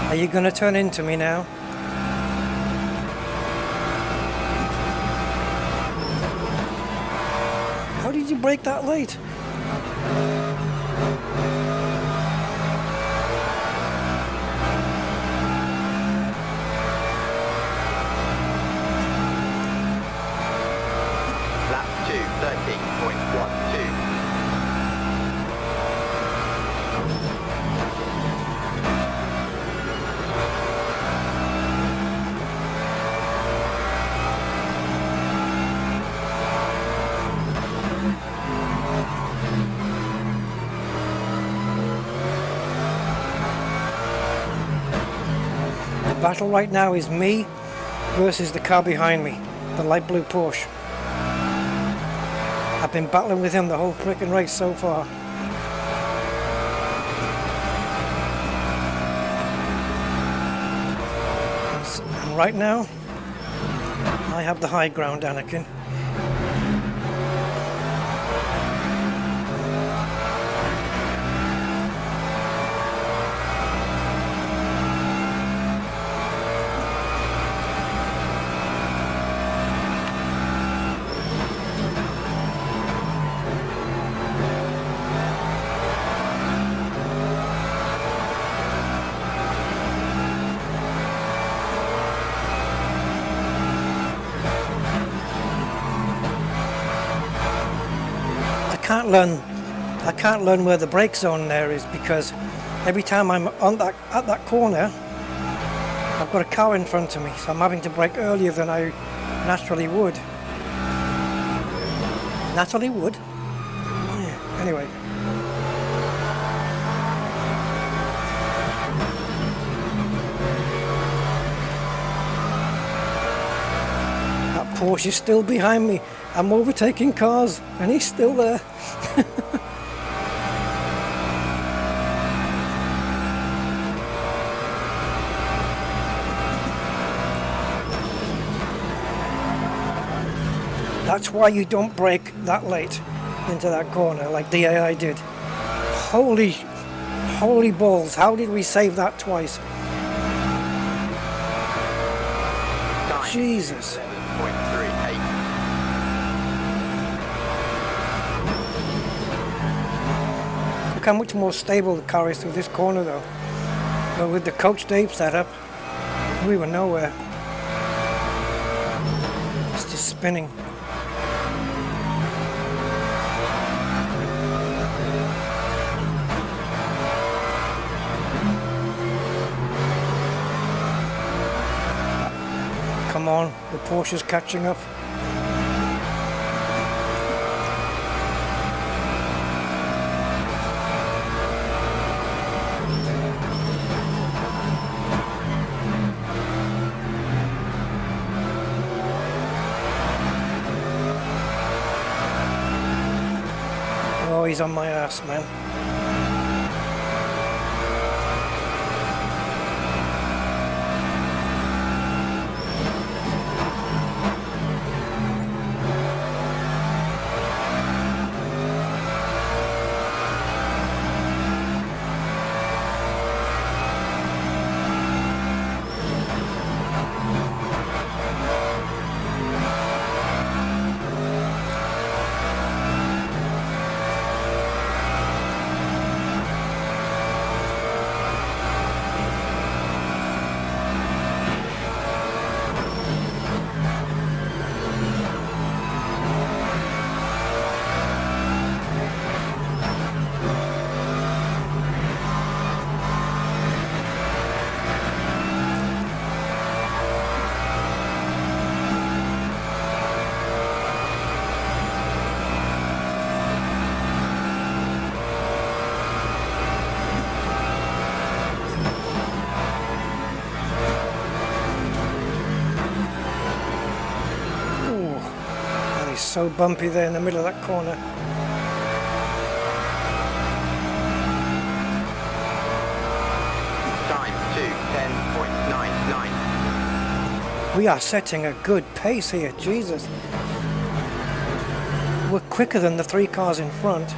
Are you going to turn into me now? How did you brake that late? Lap 2, 13.12. The battle right now is me versus the car behind me, the light blue Porsche. I've been battling with him the whole frickin' race so far. And right now, I have the high ground, Anakin. I can't learn where the brake zone there is, because every time I'm on at that corner, I've got a car in front of me, so I'm having to brake earlier than I naturally would. Naturally would? Yeah, anyway. That Porsche is still behind me. I'm overtaking cars and he's still there. That's why you don't brake that late into that corner like DAI did. Holy balls, how did we save that twice? Jesus. 11.38. Look how much more stable the car is through this corner though. But with the Coach Dave setup, we were nowhere. It's just spinning. Come on, the Porsche's catching up. Oh, he's on my ass, man. So bumpy there in the middle of that corner. Time 2:10.99. We are setting a good pace here, Jesus. We're quicker than the three cars in front.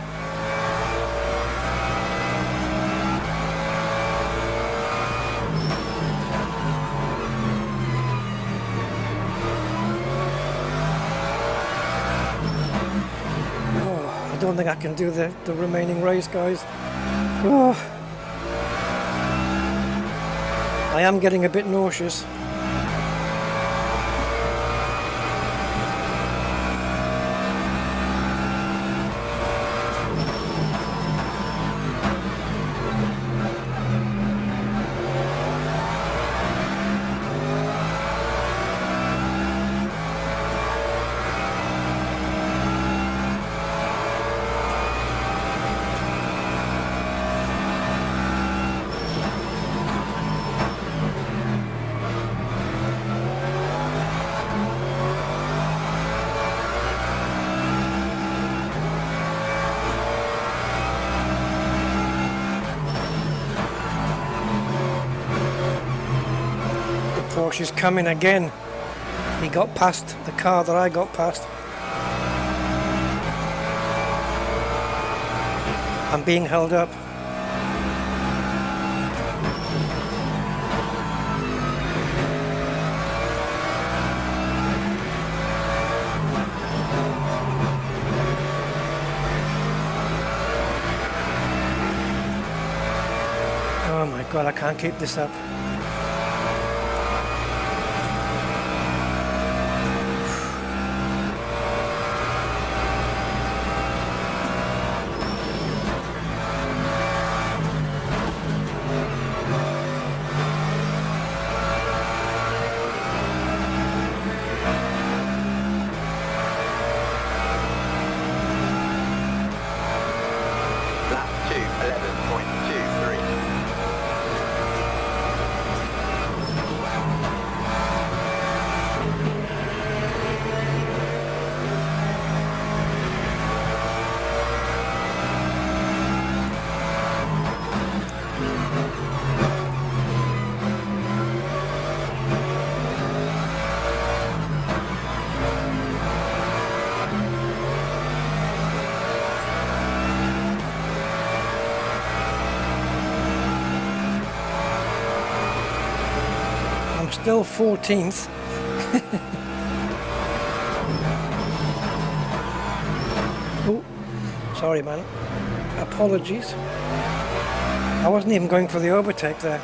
don't think I can do the remaining race, guys. Oh. I am getting a bit nauseous. Porsche's coming again. He got past the car that I got past. I'm being held up. Oh my god, I can't keep this up. Lap 2, 11.23. I'm still 14th. Oh, sorry man. Apologies. I wasn't even going for the overtake there.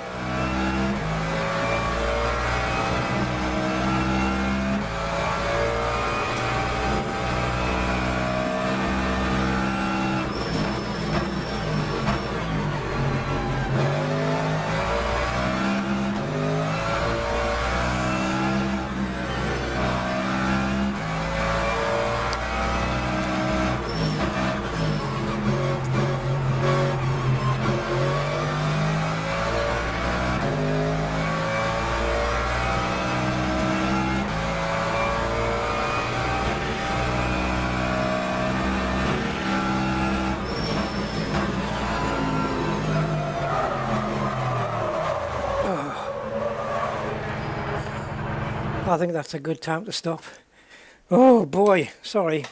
I think that's a good time to stop. Oh boy, sorry.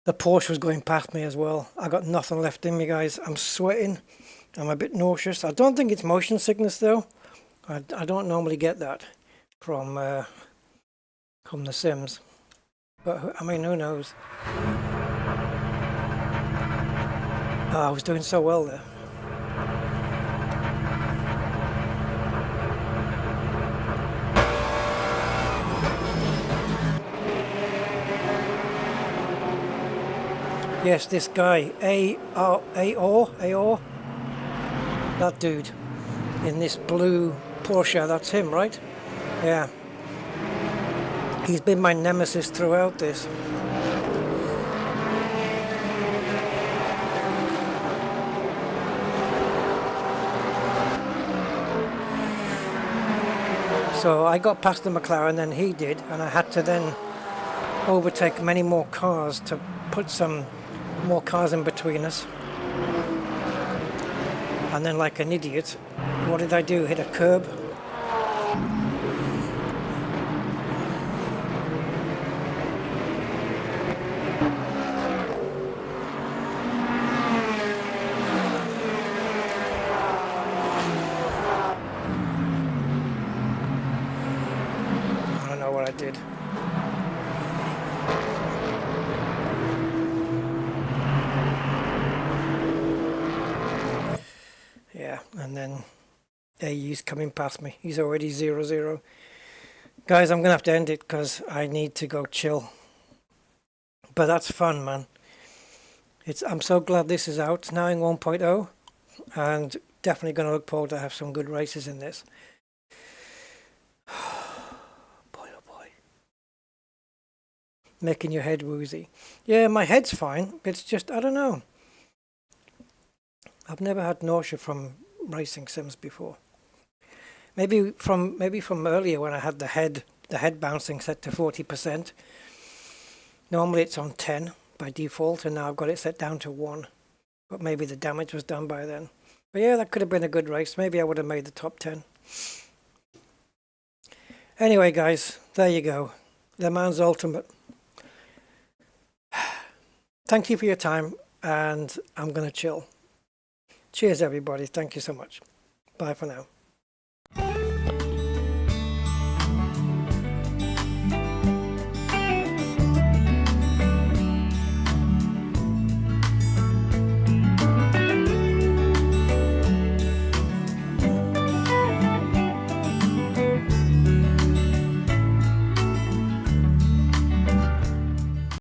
The Porsche was going past me as well. I got nothing left in me, guys. I'm sweating. I'm a bit nauseous. I don't think it's motion sickness though. I don't normally get that from the Sims. But I mean, who knows? Oh, I was doing so well there. Yes, this guy, Aor, that dude in this blue Porsche, that's him, right? Yeah. He's been my nemesis throughout this. So I got past the McLaren, then he did, and I had to then overtake many more cars to put some more cars in between us. And then like an idiot, what did I do? Hit a curb? I don't know what I did. Yeah, and then AU's coming past me. He's already 0-0. Guys, I'm going to have to end it because I need to go chill. But that's fun, man. I'm so glad this is out now in 1.0, and definitely going to look forward to have some good races in this. Boy, oh boy. Making your head woozy. Yeah, my head's fine. It's just, I don't know. I've never had nausea from racing sims before. Maybe from earlier when I had the head bouncing set to 40%. Normally it's on 10 by default, and now I've got it set down to 1. But maybe the damage was done by then. But yeah, that could have been a good race. Maybe I would have made the top 10. Anyway, guys, there you go. The Mans Ultimate. Thank you for your time, and I'm going to chill. Cheers, everybody. Thank you so much. Bye for now.